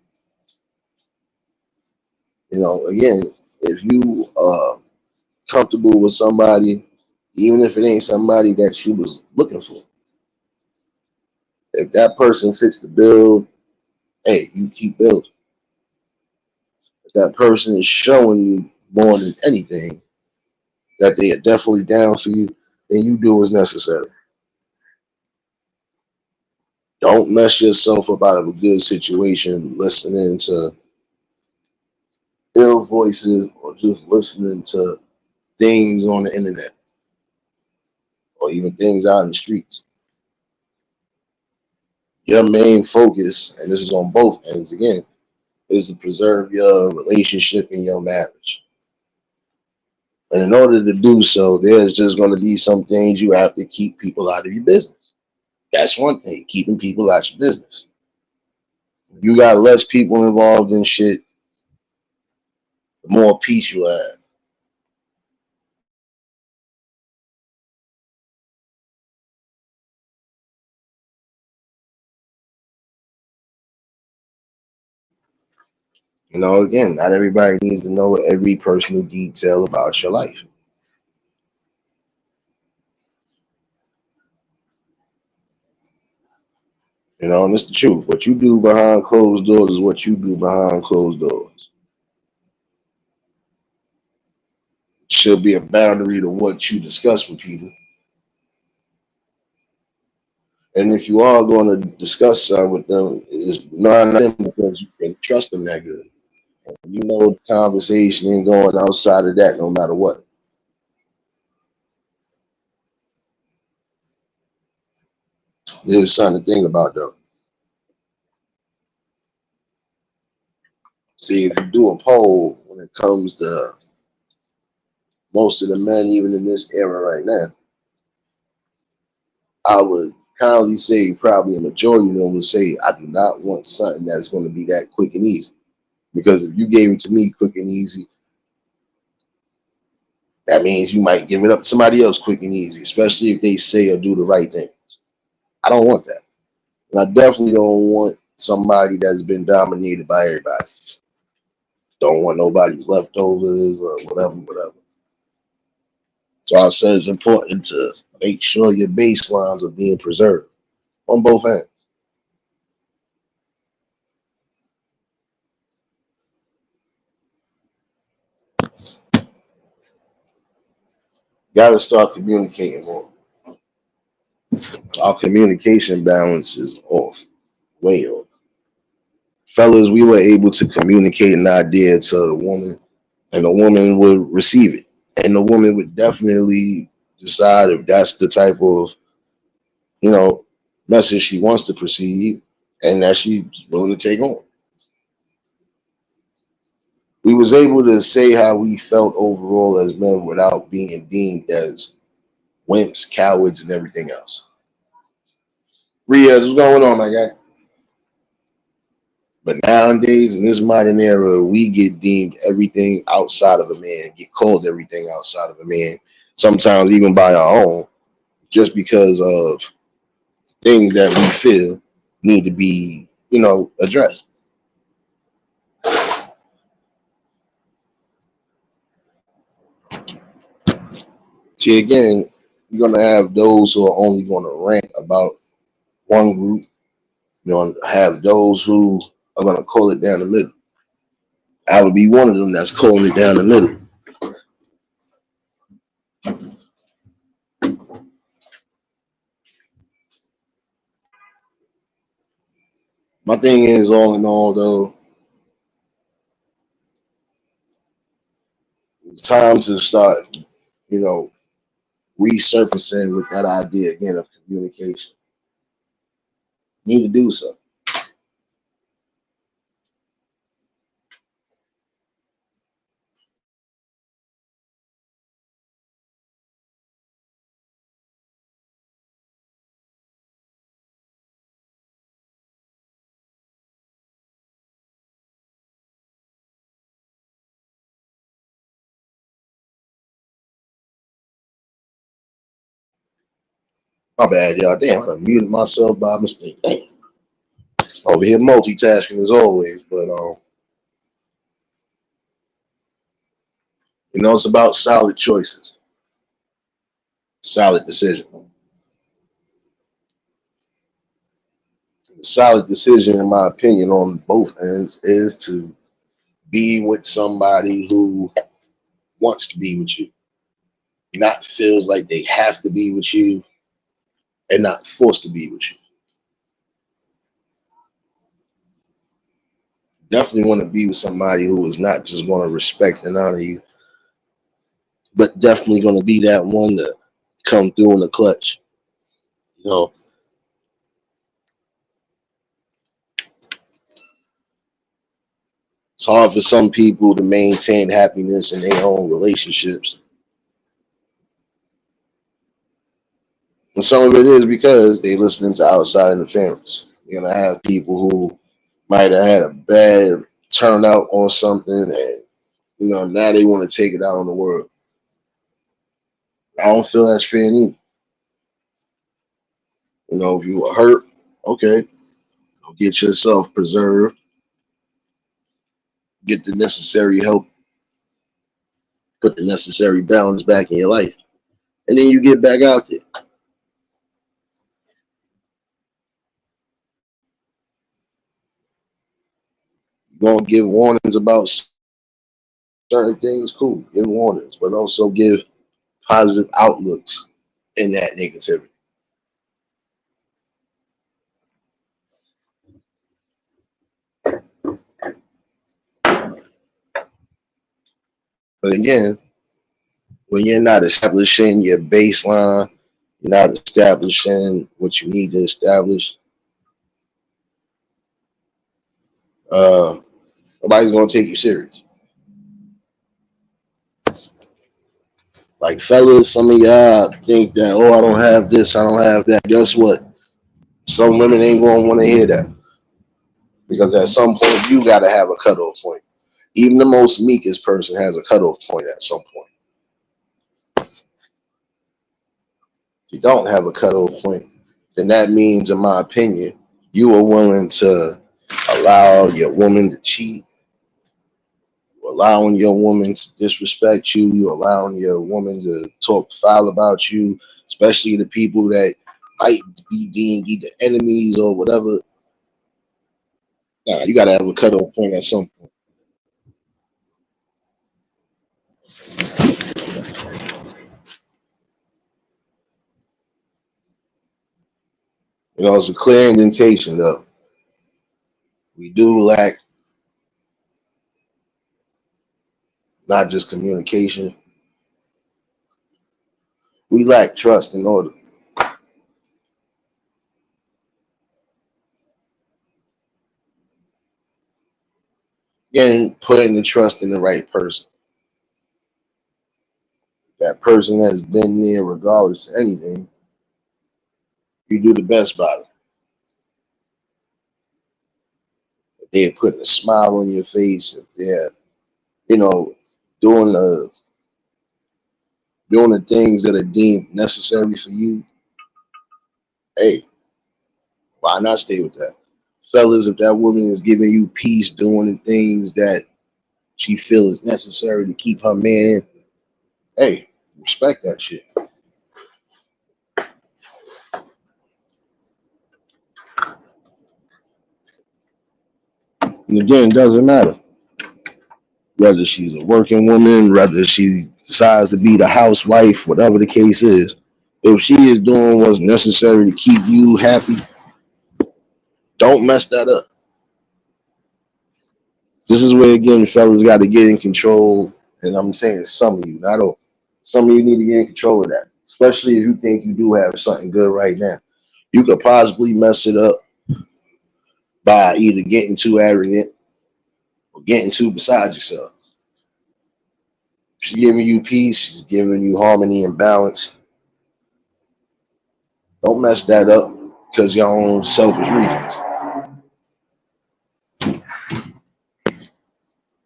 You know, again, if you are comfortable with somebody, even if it ain't somebody that you was looking for, if that person fits the bill, hey, you keep building. If that person is showing you more than anything that they are definitely down for you, then you do what's necessary. Don't mess yourself up out of a good situation listening to ill voices or just listening to things on the internet or even things out in the streets. Your main focus, and this is on both ends again, is to preserve your relationship and your marriage. And in order to do so, there's just going to be some things you have to keep people out of your business. That's one thing, keeping people out your business. If you got less people involved in shit, the more peace you have. You know, again, not everybody needs to know every personal detail about your life. You know, and it's the truth. What you do behind closed doors is what you do behind closed doors. Should be a boundary to what you discuss with people. And if you are going to discuss something with them, it's not them because you can trust them that good. You know the conversation ain't going outside of that no matter what. There's something to think about though. See, if you do a poll when it comes to most of the men, even in this era right now, I would kindly say probably a majority of them would say, I do not want something that's going to be that quick and easy. Because if you gave it to me quick and easy, that means you might give it up to somebody else quick and easy, especially if they say or do the right thing. I don't want that. And I definitely don't want somebody that's been dominated by everybody. Don't want nobody's leftovers or whatever, whatever. So I said it's important to make sure your baselines are being preserved on both ends. Got to start communicating more. Our communication balance is off, way off. Fellas, we were able to communicate an idea to the woman, and the woman would receive it. And the woman would definitely decide if that's the type of, you know, message she wants to perceive and that she's willing to take on. We was able to say how we felt overall as men without being deemed as wimps, cowards, and everything else. Riaz, what's going on, my guy? But nowadays, in this modern era, we get deemed everything outside of a man, get called everything outside of a man, sometimes even by our own, just because of things that we feel need to be, addressed. See, again, you're going to have those who are only going to rant about one group. You're going to have those who are going to call it down the middle. I would be one of them that's calling it down the middle. My thing is, all in all, though, it's time to start, you know, resurfacing with that idea again of communication. You need to do so. My bad, y'all. Damn, I done muted myself by mistake. Damn. Over here multitasking as always, but it's about solid choices, solid decision. A solid decision, in my opinion, on both ends, is to be with somebody who wants to be with you, not feels like they have to be with you, and not forced to be with you. Definitely want to be with somebody who is not just going to respect and honor you, but definitely going to be that one to come through in the clutch. You know, it's hard for some people to maintain happiness in their own relationships. And some of it is because they listening to outside interference. You're gonna have people who might have had a bad turnout on something, and now they want to take it out on the world. I don't feel that's fair either. If you were hurt, okay, go get yourself preserved, get the necessary help, put the necessary balance back in your life, and then you get back out there. You're gonna give warnings about certain things, cool, give warnings, but also give positive outlooks in that negativity. But again, when you're not establishing your baseline, you're not establishing what you need to establish, uh, nobody's gonna take you serious. Like fellas, some of y'all think that, oh, I don't have this, I don't have that. Guess what? Some women ain't gonna want to hear that, because at some point you gotta have a cutoff point. Even the most meekest person has a cutoff point at some point. If you don't have a cutoff point, then that means, in my opinion, you are willing to allow your woman to cheat, you're allowing your woman to disrespect you, you're allowing your woman to talk foul about you, especially the people that might be deemed either enemies or whatever. Nah, you gotta have a cutoff point at some point. It's a clear indentation though. We do lack not just communication, we lack trust in order. Again, putting the trust in the right person. That person has been there regardless of anything. You do the best by them. If they're putting a smile on your face, if they're, you know, doing the doing the things that are deemed necessary for you, hey, why not stay with that? Fellas, if that woman is giving you peace, doing the things that she feels is necessary to keep her man, hey, respect that shit. And again, it doesn't matter. whether she's a working woman, whether she decides to be the housewife, whatever the case is. If she is doing what's necessary to keep you happy, don't mess that up. This is where again, fellas got to get in control. And I'm saying some of you, not all. Some of you need to get in control of that, especially if you think you do have something good right now. You could possibly mess it up by either getting too arrogant or getting too beside yourself. She's giving you peace. She's giving you harmony and balance. Don't mess that up because your own selfish reasons.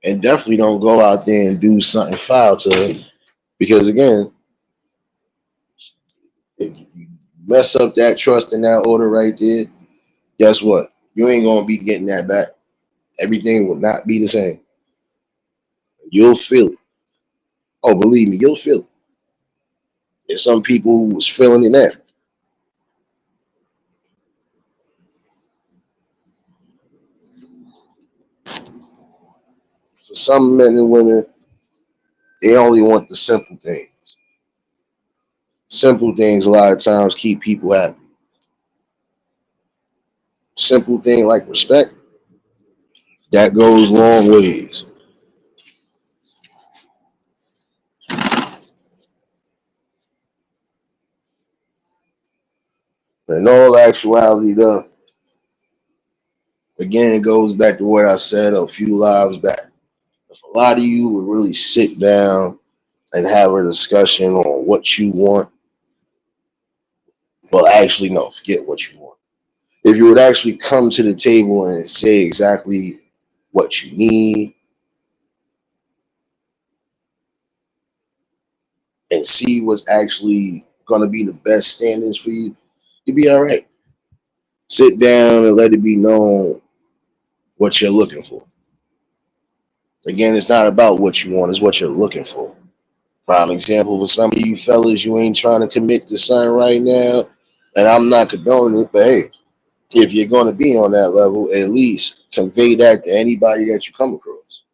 And definitely don't go out there and do something foul to her. Because again, if you mess up that trust in that order right there, guess what? You ain't gonna be getting that back. Everything will not be the same. You'll feel it. Oh, believe me, you'll feel it. There's some people who was feeling it now. For some men and women, they only want the simple things. Simple things a lot of times keep people happy. Simple thing like respect, that goes long ways. But in all actuality, though, again, it goes back to what I said a few lives back. If a lot of you would really sit down and have a discussion on what you want, well, actually, no, forget what you want. If you would actually come to the table and say exactly what you need and see what's actually going to be the best standards for you, you'll be all right. Sit down and let it be known what you're looking for. Again, it's not about what you want, it's what you're looking for. Prime example for some of you fellas, you ain't trying to commit to something right now, and I'm not condoning it, but hey, if you're going to be on that level, at least convey that to anybody that you come across.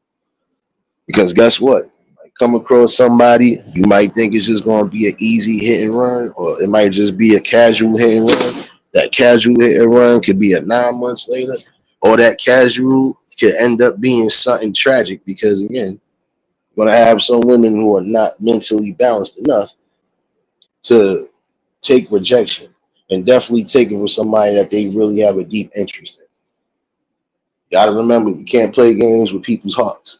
Because guess what? You might come across somebody, you might think it's just going to be an easy hit and run, or it might just be a casual hit and run. That casual hit and run could be a 9 months later, or that casual could end up being something tragic because, again, you're going to have some women who are not mentally balanced enough to take rejection and definitely take it from somebody that they really have a deep interest in. You got to remember, you can't play games with people's hearts.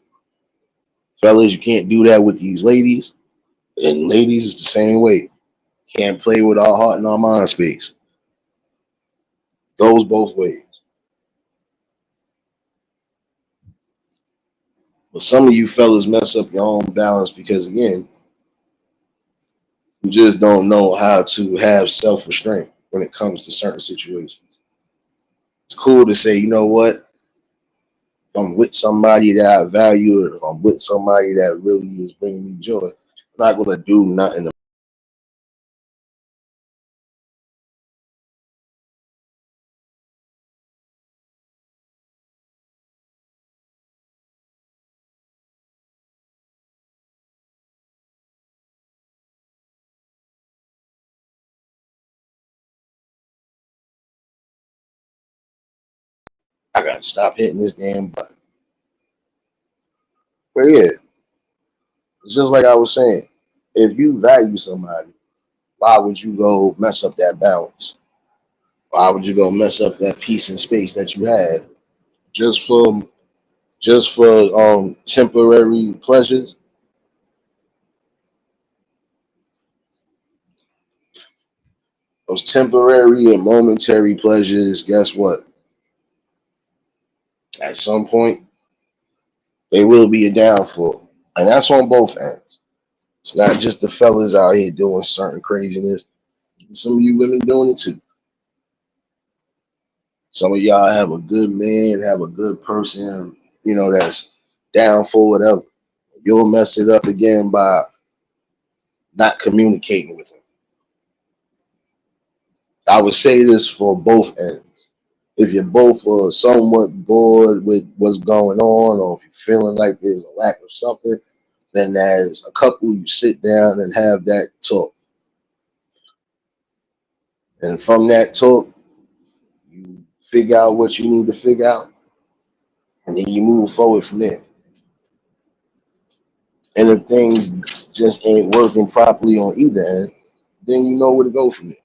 Fellas, you can't do that with these ladies. And ladies, it's the same way. Can't play with our heart and our mind space. Goes both ways. But some of you fellas mess up your own balance because, again, you just don't know how to have self-restraint when it comes to certain situations. It's cool to say, you know what? If I'm with somebody that I value, or if I'm with somebody that really is bringing me joy, I'm not going to do nothing. I got to stop hitting this damn button. But yeah, it's just like I was saying. If you value somebody, why would you go mess up that balance? Why would you go mess up that peace and space that you had just for temporary pleasures? Those temporary and momentary pleasures, guess what? At some point, they will be a downfall. And that's on both ends. It's not just the fellas out here doing certain craziness. Some of you women doing it too. Some of y'all have a good man, have a good person, that's down for whatever. You'll mess it up again by not communicating with them. I would say this for both ends. If you're both somewhat bored with what's going on, or if you're feeling like there's a lack of something, then as a couple, you sit down and have that talk. And from that talk, you figure out what you need to figure out, and then you move forward from there. And if things just ain't working properly on either end, then you know where to go from there.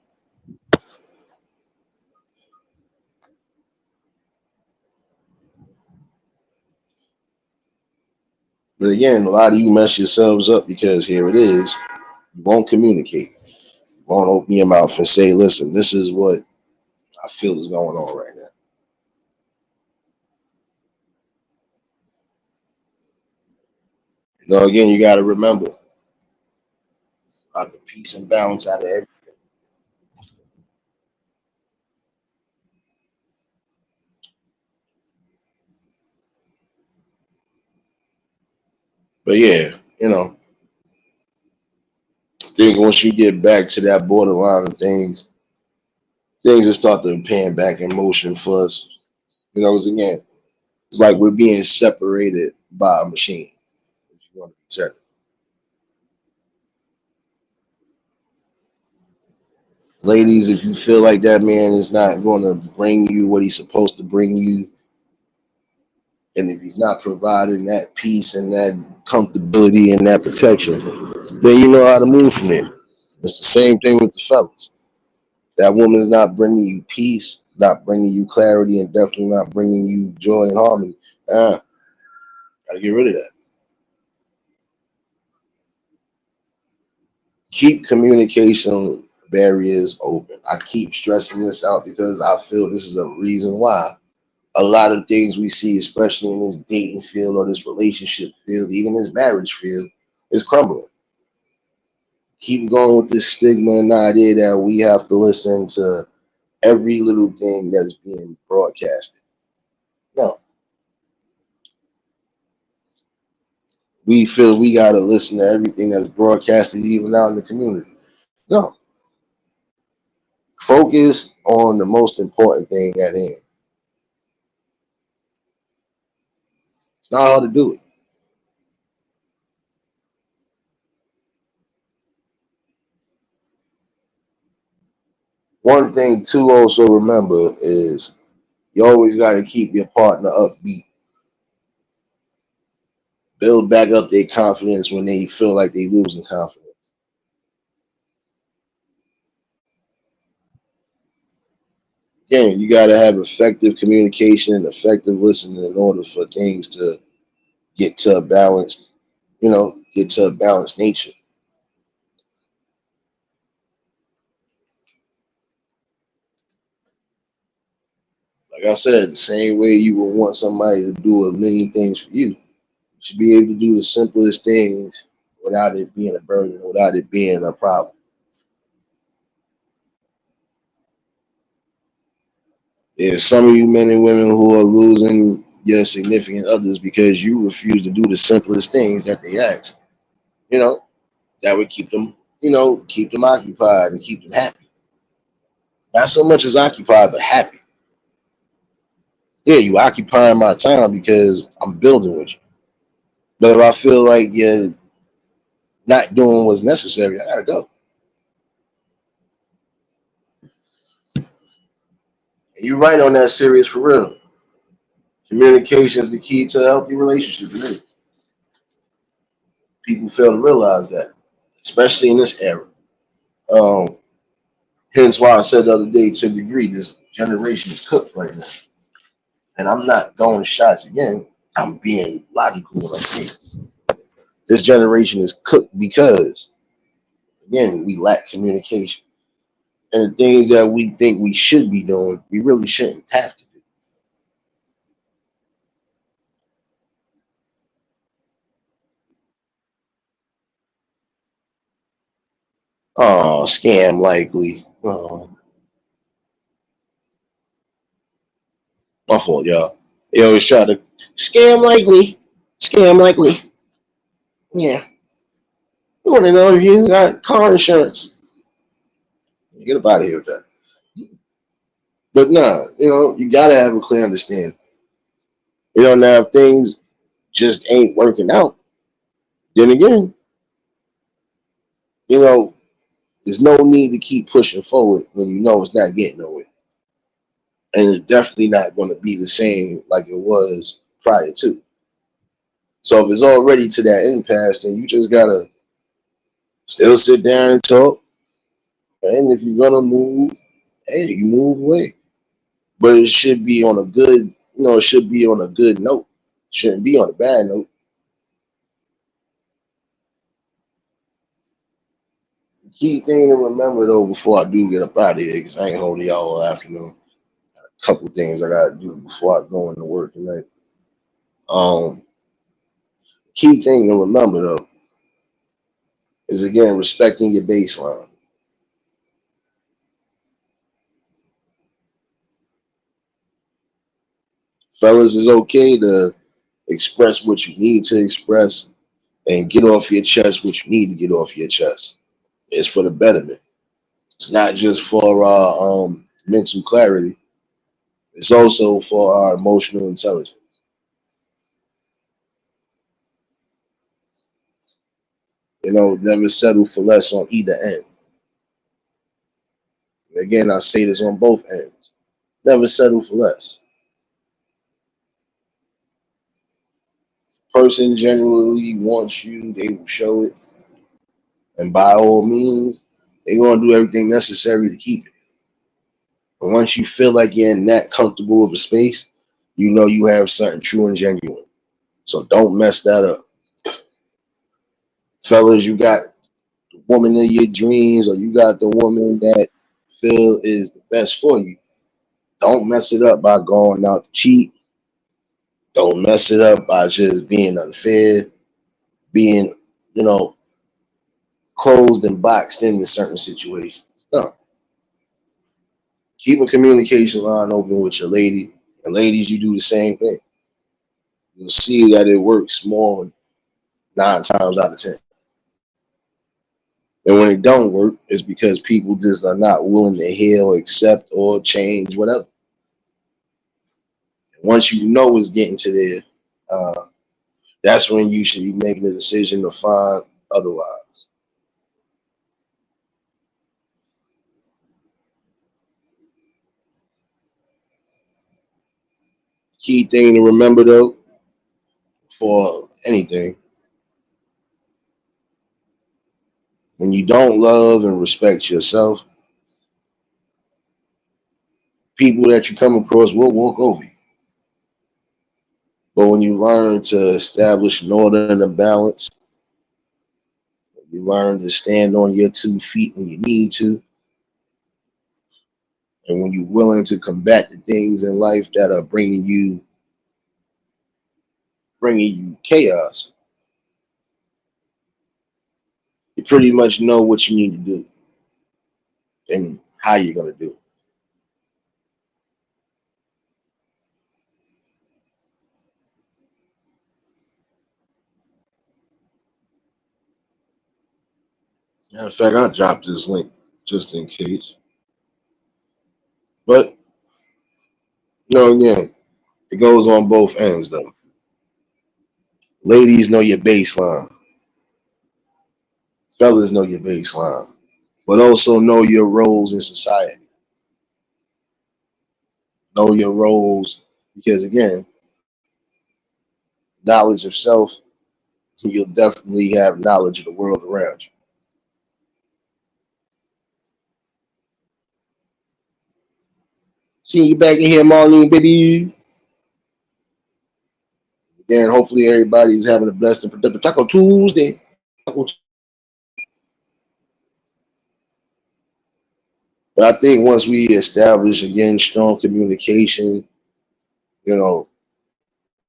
But again, a lot of you mess yourselves up because here it is, you won't communicate. You won't open your mouth and say, listen, this is what I feel is going on right now. Again, you got to remember about the peace and balance out of everything. But yeah, I think once you get back to that borderline of things will start to pan back in motion for us. Again, it's like we're being separated by a machine, if you want to be technical. Ladies, if you feel like that man is not going to bring you what he's supposed to bring you, and if he's not providing that peace and that comfortability and that protection, then you know how to move from there. It's the same thing with the fellas. That woman is not bringing you peace, not bringing you clarity, and definitely not bringing you joy and harmony. Gotta get rid of that. Keep communication barriers open. I keep stressing this out because I feel this is a reason why a lot of things we see, especially in this dating field or this relationship field, even this marriage field, is crumbling. Keep going with this stigma and idea that we have to listen to every little thing that's being broadcasted. No, we feel we got to listen to everything that's broadcasted, even out in the community. No, focus on the most important thing at hand. It's not hard to do it. One thing to also remember is you always got to keep your partner upbeat. Build back up their confidence when they feel like they losing confidence. Again, you got to have effective communication and effective listening in order for things to get to a balanced, get to a balanced nature. Like I said, the same way you would want somebody to do a million things for you, you should be able to do the simplest things without it being a burden, without it being a problem. There's some of you men and women who are losing your significant others because you refuse to do the simplest things that they ask. You know, that would keep them, keep them occupied and keep them happy. Not so much as occupied, but happy. Yeah, you occupying my time because I'm building with you. But if I feel like you're not doing what's necessary, I gotta go. And you're right on that serious for real. Communication is the key to a healthy relationship. Really. People fail to realize that, especially in this era. Um, Hence why I said the other day, to a degree, this generation is cooked right now. And I'm not throwing shots again. I'm being logical when I say this. This generation is cooked because, again, we lack communication. And the things that we think we should be doing, we really shouldn't have to do. Oh, scam likely. Oh, my fault, y'all. They always try to scam likely. Scam likely. Yeah. You want to know if you got car insurance. Get up out of here with that. But nah, you gotta have a clear understanding. Now if things just ain't working out, then again, you know, there's no need to keep pushing forward when you know it's not getting nowhere. And it's definitely not going to be the same like it was prior to. So if it's already to that impasse, then you just gotta still sit down and talk. And if you're gonna move, hey, you move away. But it should be on a good, it should be on a good note. It shouldn't be on a bad note. Key thing to remember though before I do get up out of here, because I ain't holding y'all all afternoon. A couple things I gotta do before I go into work tonight. Um, Key thing to remember though is again respecting your baseline. Fellas, it's okay to express what you need to express and get off your chest what you need to get off your chest. It's for the betterment. It's not just for our mental clarity. It's also for our emotional intelligence. Never settle for less on either end. Again, I say this on both ends. Never settle for less. Person generally wants you, they will show it. And by all means, they're going to do everything necessary to keep it. But once you feel like you're in that comfortable of a space, you know you have something true and genuine. So don't mess that up. Fellas, you got the woman of your dreams or you got the woman that feel is the best for you. Don't mess it up by going out to cheat. Don't mess it up by just being unfair, being, you know, closed and boxed into certain situations. No. Keep a communication line open with your lady. And ladies, you do the same thing. You'll see that it works more 9 times out of 10. And when it don't work, it's because people just are not willing to heal, accept, or change, whatever. Once you know it's getting to there, that's when you should be making a decision to find otherwise. Key thing to remember though, for anything, when you don't love and respect yourself, people that you come across will walk over you. But when you learn to establish an order and a balance, you learn to stand on your 2 feet when you need to, and when you're willing to combat the things in life that are bringing you chaos, you pretty much know what you need to do and how you're gonna do it. Matter of fact, I'll drop this link just in case. But again, it goes on both ends though. Ladies know your baseline. Fellas know your baseline. But also know your roles in society. Know your roles because again, knowledge of self, you'll definitely have knowledge of the world around you. See you back in here, Marlene, baby. Again, hopefully everybody's having a blessed and productive Taco Tuesday. But I think once we establish again strong communication, you know,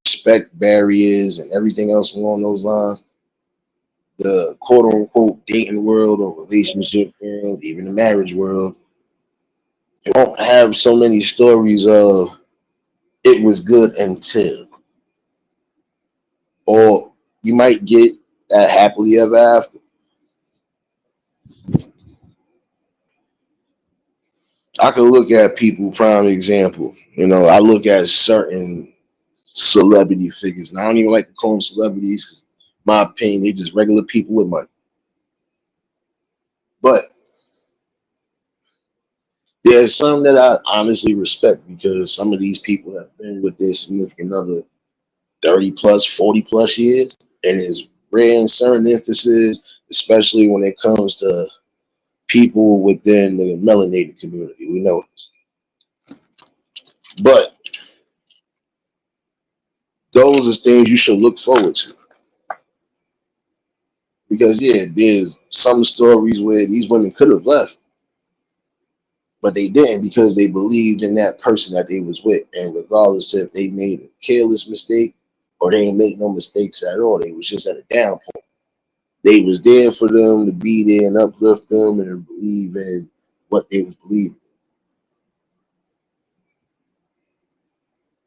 respect barriers and everything else along those lines, the quote unquote dating world or relationship world, even the marriage world, you won't have so many stories of it was good until, or you might get that happily ever after. I can look at people, prime example. I look at certain celebrity figures, and I don't even like to call them celebrities because, my opinion, they just regular people with money. But there's some that I honestly respect because some of these people have been with their significant other 30 plus, 40 plus years, and it's rare in certain instances, especially when it comes to people within the melanated community. We know this. But those are things you should look forward to. Because yeah, there's some stories where these women could have left, but they didn't because they believed in that person that they was with. And regardless if they made a careless mistake or they didn't make no mistakes at all, they was just at a down point. They was there for them to be there and uplift them and believe in what they was believing.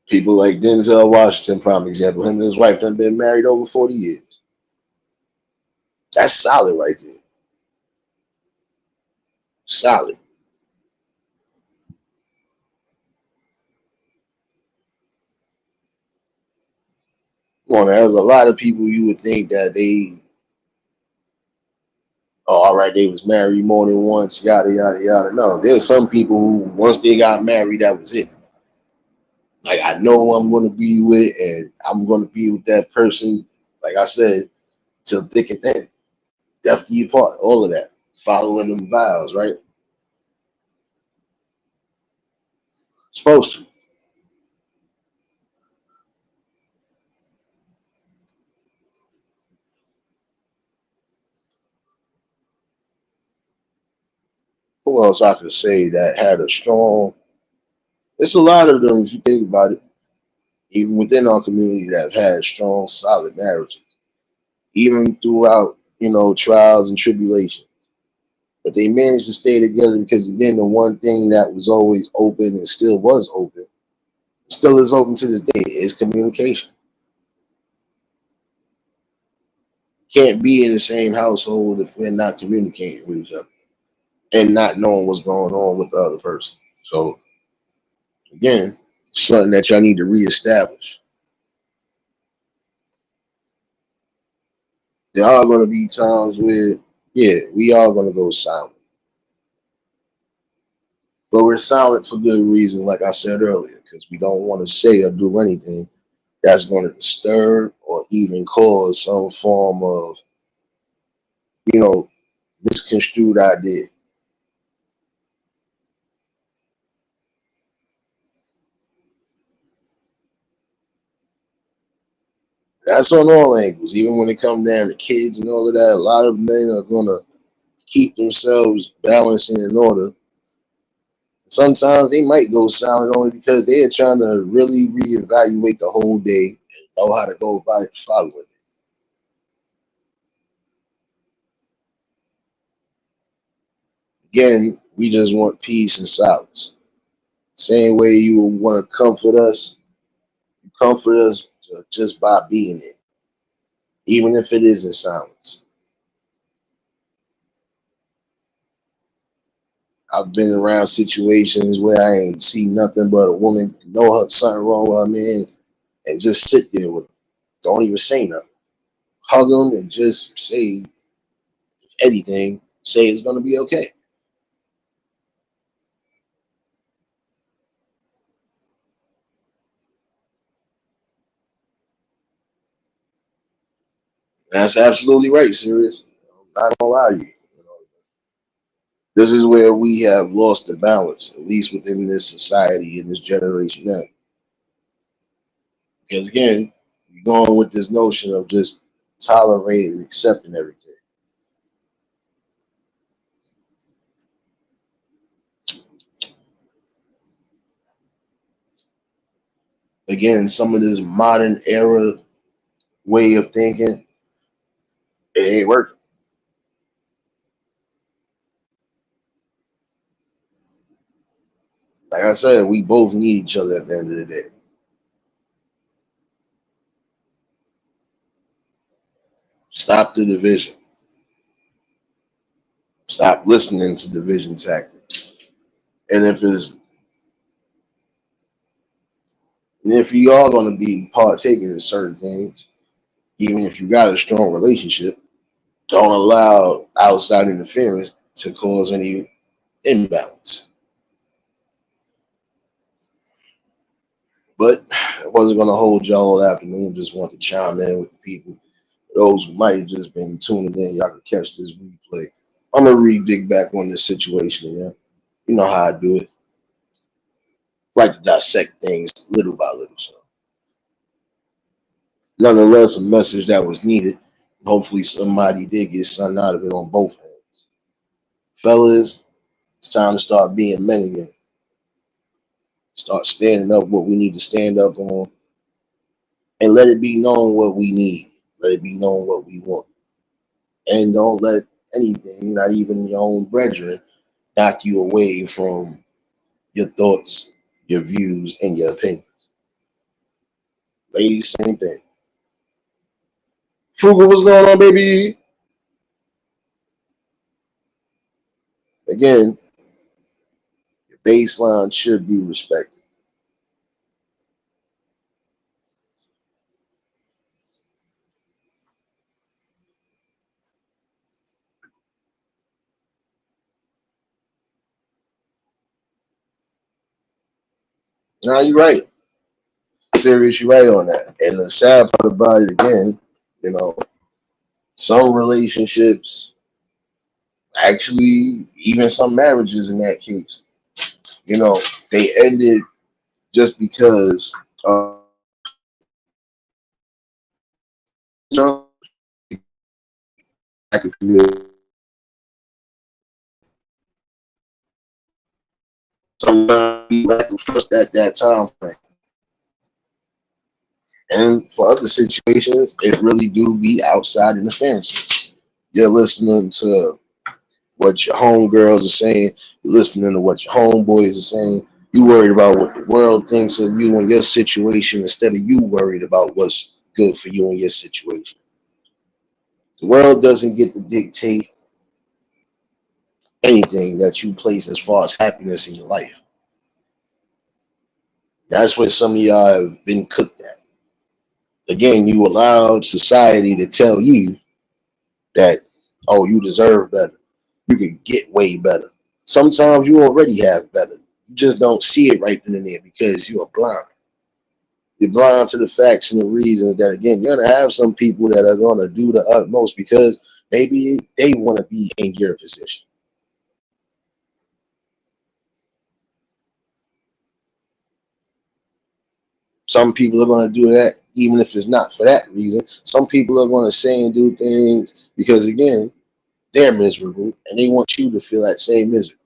People like Denzel Washington, prime example. Him and his wife done been married over 40 years. That's solid right there. Solid. Well, there's a lot of people you would think that all right, they was married more than once, yada yada yada. No, there's some people who once they got married, that was it. Like I know who I'm gonna be with, and I'm gonna be with that person. Like I said, till thick and thin, death do you part, all of that, following them vows, right? Supposed to. Who else I could say that had a strong? It's a lot of them if you think about it, even within our community that have had strong, solid marriages, even throughout trials and tribulations. But they managed to stay together because again, the one thing that was always open and still was open, still is open to this day, is communication. Can't be in the same household if we're not communicating with each other and not knowing what's going on with the other person. So again, something that y'all need to reestablish. There are going to be times where, yeah, we are going to go silent, but we're silent for good reason, like I said earlier, because we don't want to say or do anything that's going to disturb or even cause some form of, you know, misconstrued idea. That's on all angles, even when it comes down to kids and all of that. A lot of men are going to keep themselves balanced and in order. Sometimes they might go silent only because they are trying to really reevaluate the whole day and know how to go about it following it. Again, we just want peace and solace. Same way you will want to comfort us, you comfort us just by being it, even if it is in silence. I've been around situations where I ain't seen nothing but a woman know her something wrong with her man and just sit there with him. Don't even say nothing. Hug him and just say anything. Say it's gonna be okay. That's absolutely right, serious. I'm not gonna lie to you. This is where we have lost the balance, at least within this society and this generation now. Because again, you're going with this notion of just tolerating and accepting everything. Again, some of this modern era way of thinking, it ain't working. Like I said, we both need each other at the end of the day. Stop the division. Stop listening to division tactics. And if you are going to be partaking in certain things, even if you got a strong relationship, don't allow outside interference to cause any imbalance. But I wasn't going to hold y'all all afternoon. Just want to chime in with the people. Those who might have just been tuning in, y'all can catch this replay. I'm going to dig back on this situation again. You know how I do it. Like to dissect things little by little. So, nonetheless, a message that was needed. Hopefully, somebody did get something out of it on both ends. Fellas, it's time to start being men again. Start standing up what we need to stand up on, and let it be known what we need. Let it be known what we want. And don't let anything, not even your own brethren, knock you away from your thoughts, your views, and your opinions. Ladies, same thing. Frugal, what's going on, baby? Again, your baseline should be respected. Now you're right. Serious, you're right on that. And the sad part about it again, you know, some relationships, actually, even some marriages in that case, you know, they ended just because sometimes lack of trust at that time frame. And for other situations, it really do be outside interference. You're listening to what your homegirls are saying, you're listening to what your homeboys are saying, you worried about what the world thinks of you and your situation instead of you worried about what's good for you and your situation. The world doesn't get to dictate anything that you place as far as happiness in your life. That's where some of y'all have been cooked at. Again, you allowed society to tell you that, oh, you deserve better. You could get way better. Sometimes you already have better. You just don't see it right then and there because you are blind. You're blind to the facts and the reasons that, again, you're going to have some people that are going to do the utmost because maybe they want to be in your position. Some people are going to do that even if it's not for that reason. Some people are going to say and do things because, again, they're miserable and they want you to feel that same misery.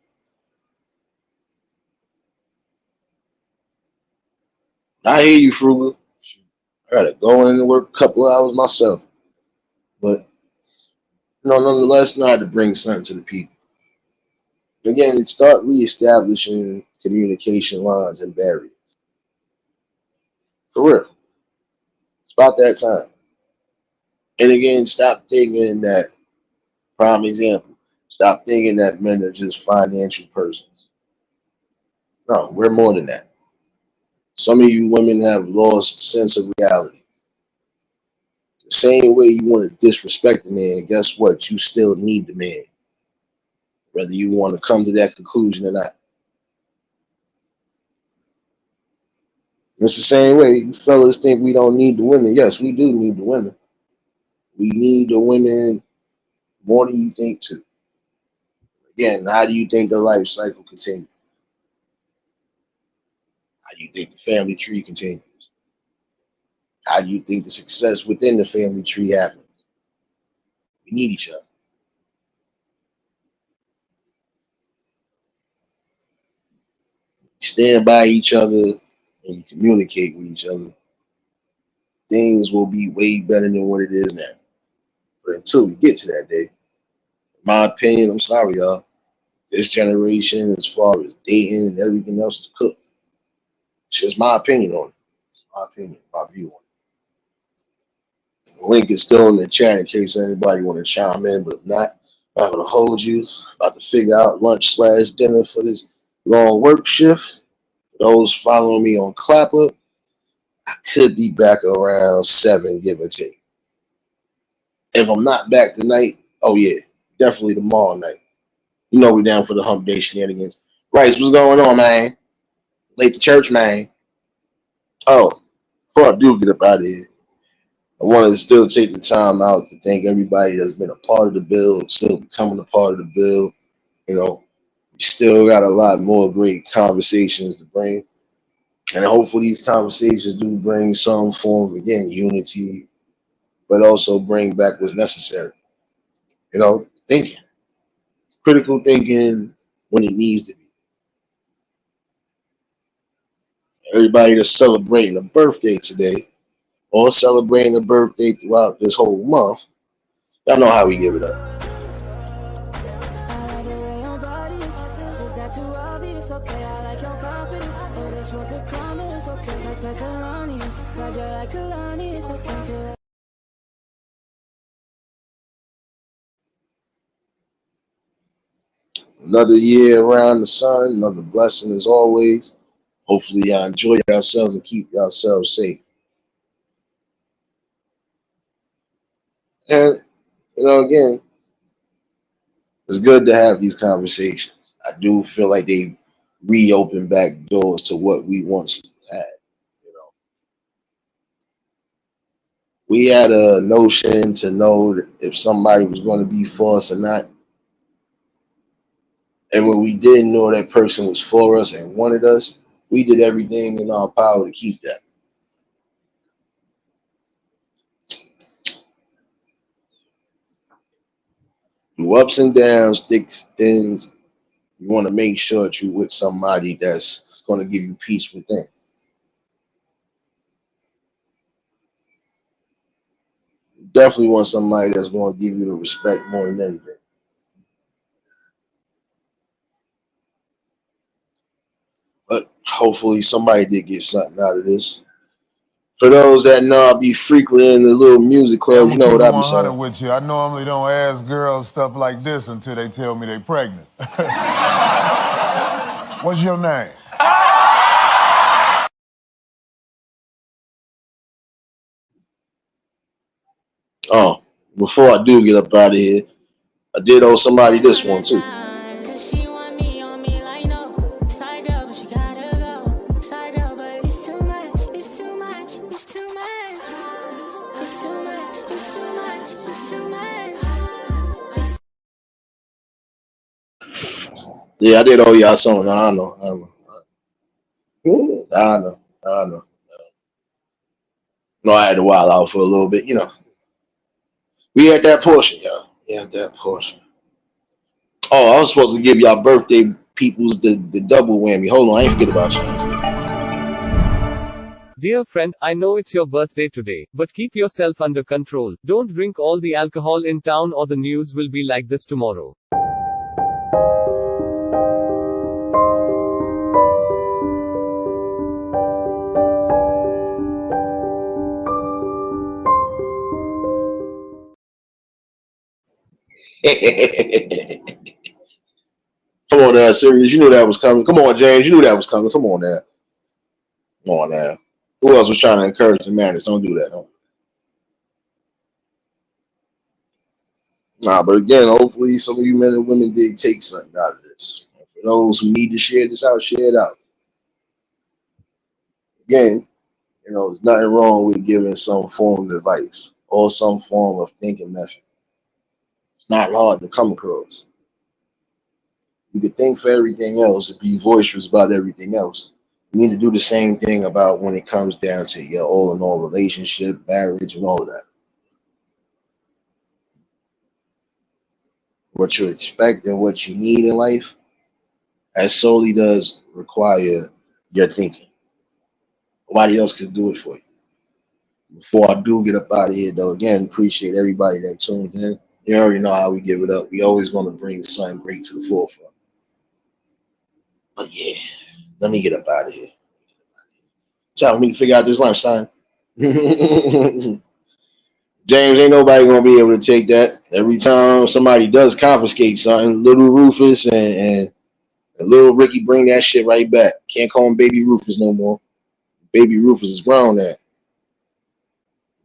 I hear you, Frugal. I gotta go in and work a couple of hours myself. But nonetheless, know how to bring something to the people. Again, start reestablishing communication lines and barriers. For real. It's about that time. And again, stop thinking that, prime example, stop thinking that men are just financial persons. No, we're more than that. Some of you women have lost sense of reality. The same way you want to disrespect the man, guess what? You still need the man, whether you want to come to that conclusion or not. It's the same way you fellas think we don't need the women. Yes, we do need the women. We need the women more than you think too. Again, how do you think the life cycle continues? How do you think the family tree continues? How do you think the success within the family tree happens? We need each other. Stand by each other and you communicate with each other. Things will be way better than what it is now. But until we get to that day, in my opinion, I'm sorry, y'all. This generation, as far as dating and everything else, is cooked. It's just my opinion on it. My opinion, my view on it. The link is still in the chat in case anybody want to chime in, but if not, I'm gonna hold you. About to figure out lunch slash dinner for this long work shift. Those following me on Clapper, I could be back around 7, give or take. If I'm not back tonight, oh yeah, definitely tomorrow night. You know we down for the hump day shenanigans. Rice, what's going on, man? Late to church, man. Oh, before I do get up out of here, I want to still take the time out to thank everybody that's been a part of the build, still becoming a part of the build. You know, we still got a lot more great conversations to bring. And hopefully these conversations do bring some form of, again, unity, but also bring back what's necessary. You know, thinking, critical thinking when it needs to be. Everybody that's celebrating a birthday today or celebrating a birthday throughout this whole month, y'all know how we give it up. Another year around the sun, another blessing as always. Hopefully y'all enjoy yourselves and keep yourselves safe. And, you know, again, it's good to have these conversations. I do feel like they reopen back doors to what we once had. You know, we had a notion to know that if somebody was going to be for us or not. And when we didn't know that person was for us and wanted us, we did everything in our power to keep that. Through ups and downs, thick thins, you want to make sure that you're with somebody that's going to give you peace within. You definitely want somebody that's going to give you the respect more than anything. But hopefully somebody did get something out of this. For those that know, I'll be frequenting the little music Yeah, I'm clubs. You gonna know keep what it I be 100 saying. with you. I normally don't ask girls stuff like this until they tell me they're pregnant. What's your name? Oh, before I do get up out of here, I did owe somebody this one too. Yeah, I did owe y'all something. I know. I know. I know. I know. No, I had to wild out for a little bit. You know, we had that portion, y'all. We had that portion. Oh, I was supposed to give y'all birthday peoples the double whammy. Hold on, I ain't forget about you. Dear friend, I know it's your birthday today, but keep yourself under control. Don't drink all the alcohol in town or the news will be like this tomorrow. Come on now, serious. You knew that was coming. Come on, James. You knew that was coming. Come on now. Come on now. Who else was trying to encourage the madness? Don't do that. Don't. Nah, but again, hopefully some of you men and women did take something out of this. And for those who need to share this out, share it out. Again, you know, there's nothing wrong with giving some form of advice or some form of thinking method. It's not hard to come across. You could think for everything else and be boisterous about everything else. You need to do the same thing about when it comes down to your all in all relationship, marriage, and all of that. What you expect and what you need in life, as solely does require your thinking. Nobody else can do it for you. Before I do get up out of here, though, again, appreciate everybody that tuned in. You already know how we give it up. We always going to bring something great to the forefront. But yeah, let me get up out of here. Trying me to figure out this lunchtime. James, ain't nobody gonna be able to take that. Every time somebody does confiscate something, little Rufus and And little Ricky bring that shit right back. Can't call him Baby Rufus no more. Baby Rufus is grown now.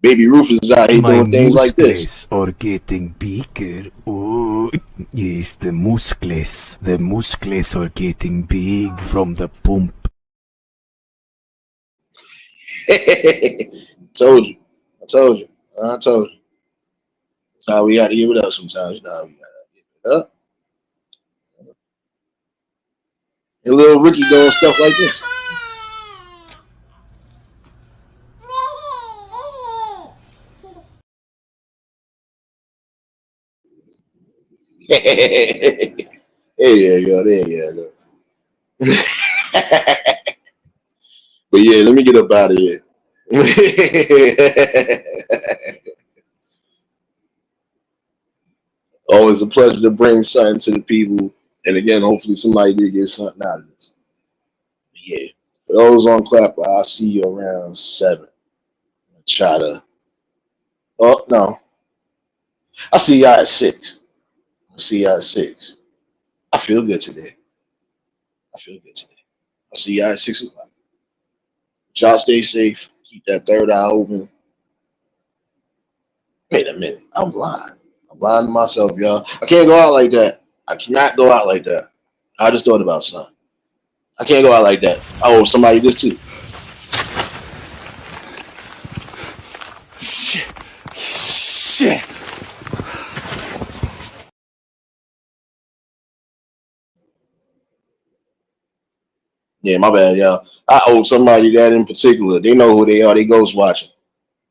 Baby Rufus is out here My doing things like this. muscles are getting bigger. Oh, yes, the muscles. The muscles are getting big from the pump. Told you. I told you. That's how we got to give it up sometimes. You know how we got to give it up. And little Ricky doing stuff like this. There you go. There you go. But yeah, let me get up out of here. Always a pleasure to bring something to the people. And again, hopefully somebody did get something out of this. But yeah. For those on Clapper, I'll see you around 7. I'll try to. Oh, no. I'll see y'all at 6. I'll see y'all at 6. I feel good today. I'll see y'all at 6 o'clock. Y'all stay safe. Keep that third eye open. Wait a minute. I'm blind. I'm blind to myself, y'all. I can't go out like that. I cannot go out like that. I just thought about something. I can't go out like that. I owe somebody this too. Shit. Yeah, my bad, y'all. I owe somebody that in particular. They know who they are. They ghost watching.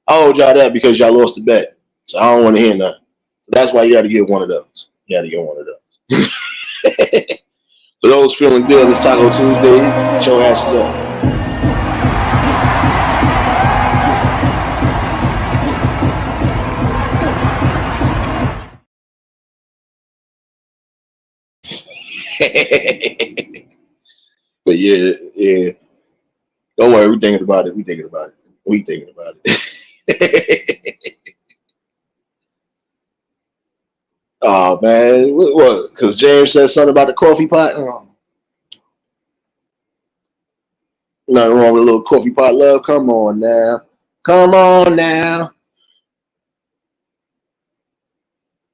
I owed y'all that because y'all lost the bet. So I don't want to hear nothing. So that's why you got to get one of those. You got to get one of those. For those feeling good, it's Taco Tuesday. Get your asses up. But yeah. Don't worry, we thinking about it. We thinking about it. Oh man, what? Because James said something about the coffee pot. Nothing wrong with a little coffee pot love. Come on now.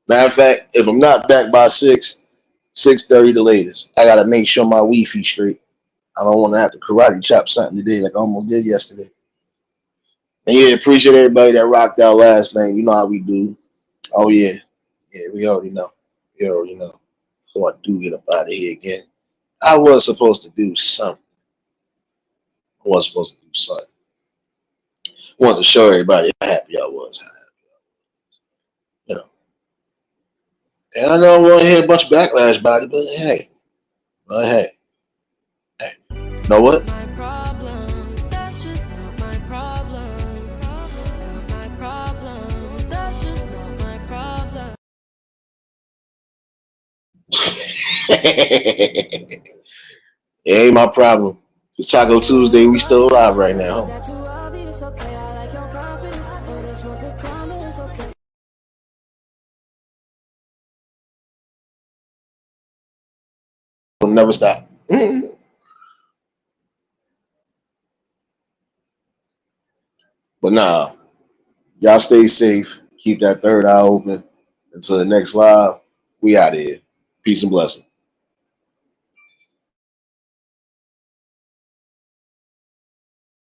Matter of fact, if I'm not back by 6:30 the latest, I gotta make sure my Wi-Fi straight. I don't want to have to karate chop something today like I almost did yesterday. And yeah, appreciate everybody that rocked out last night. You know how we do. Oh yeah, we already know. So I do get up out of here again. I was supposed to do something. I wanted to show everybody how happy I was. You know. And I know I'm going to hear a bunch of backlash about it, but hey. You know what? It ain't my problem. It's Taco Tuesday. We still alive right now. We'll never stop. But nah, y'all stay safe. Keep that third eye open. Until the next live, we out of here. Peace and blessings.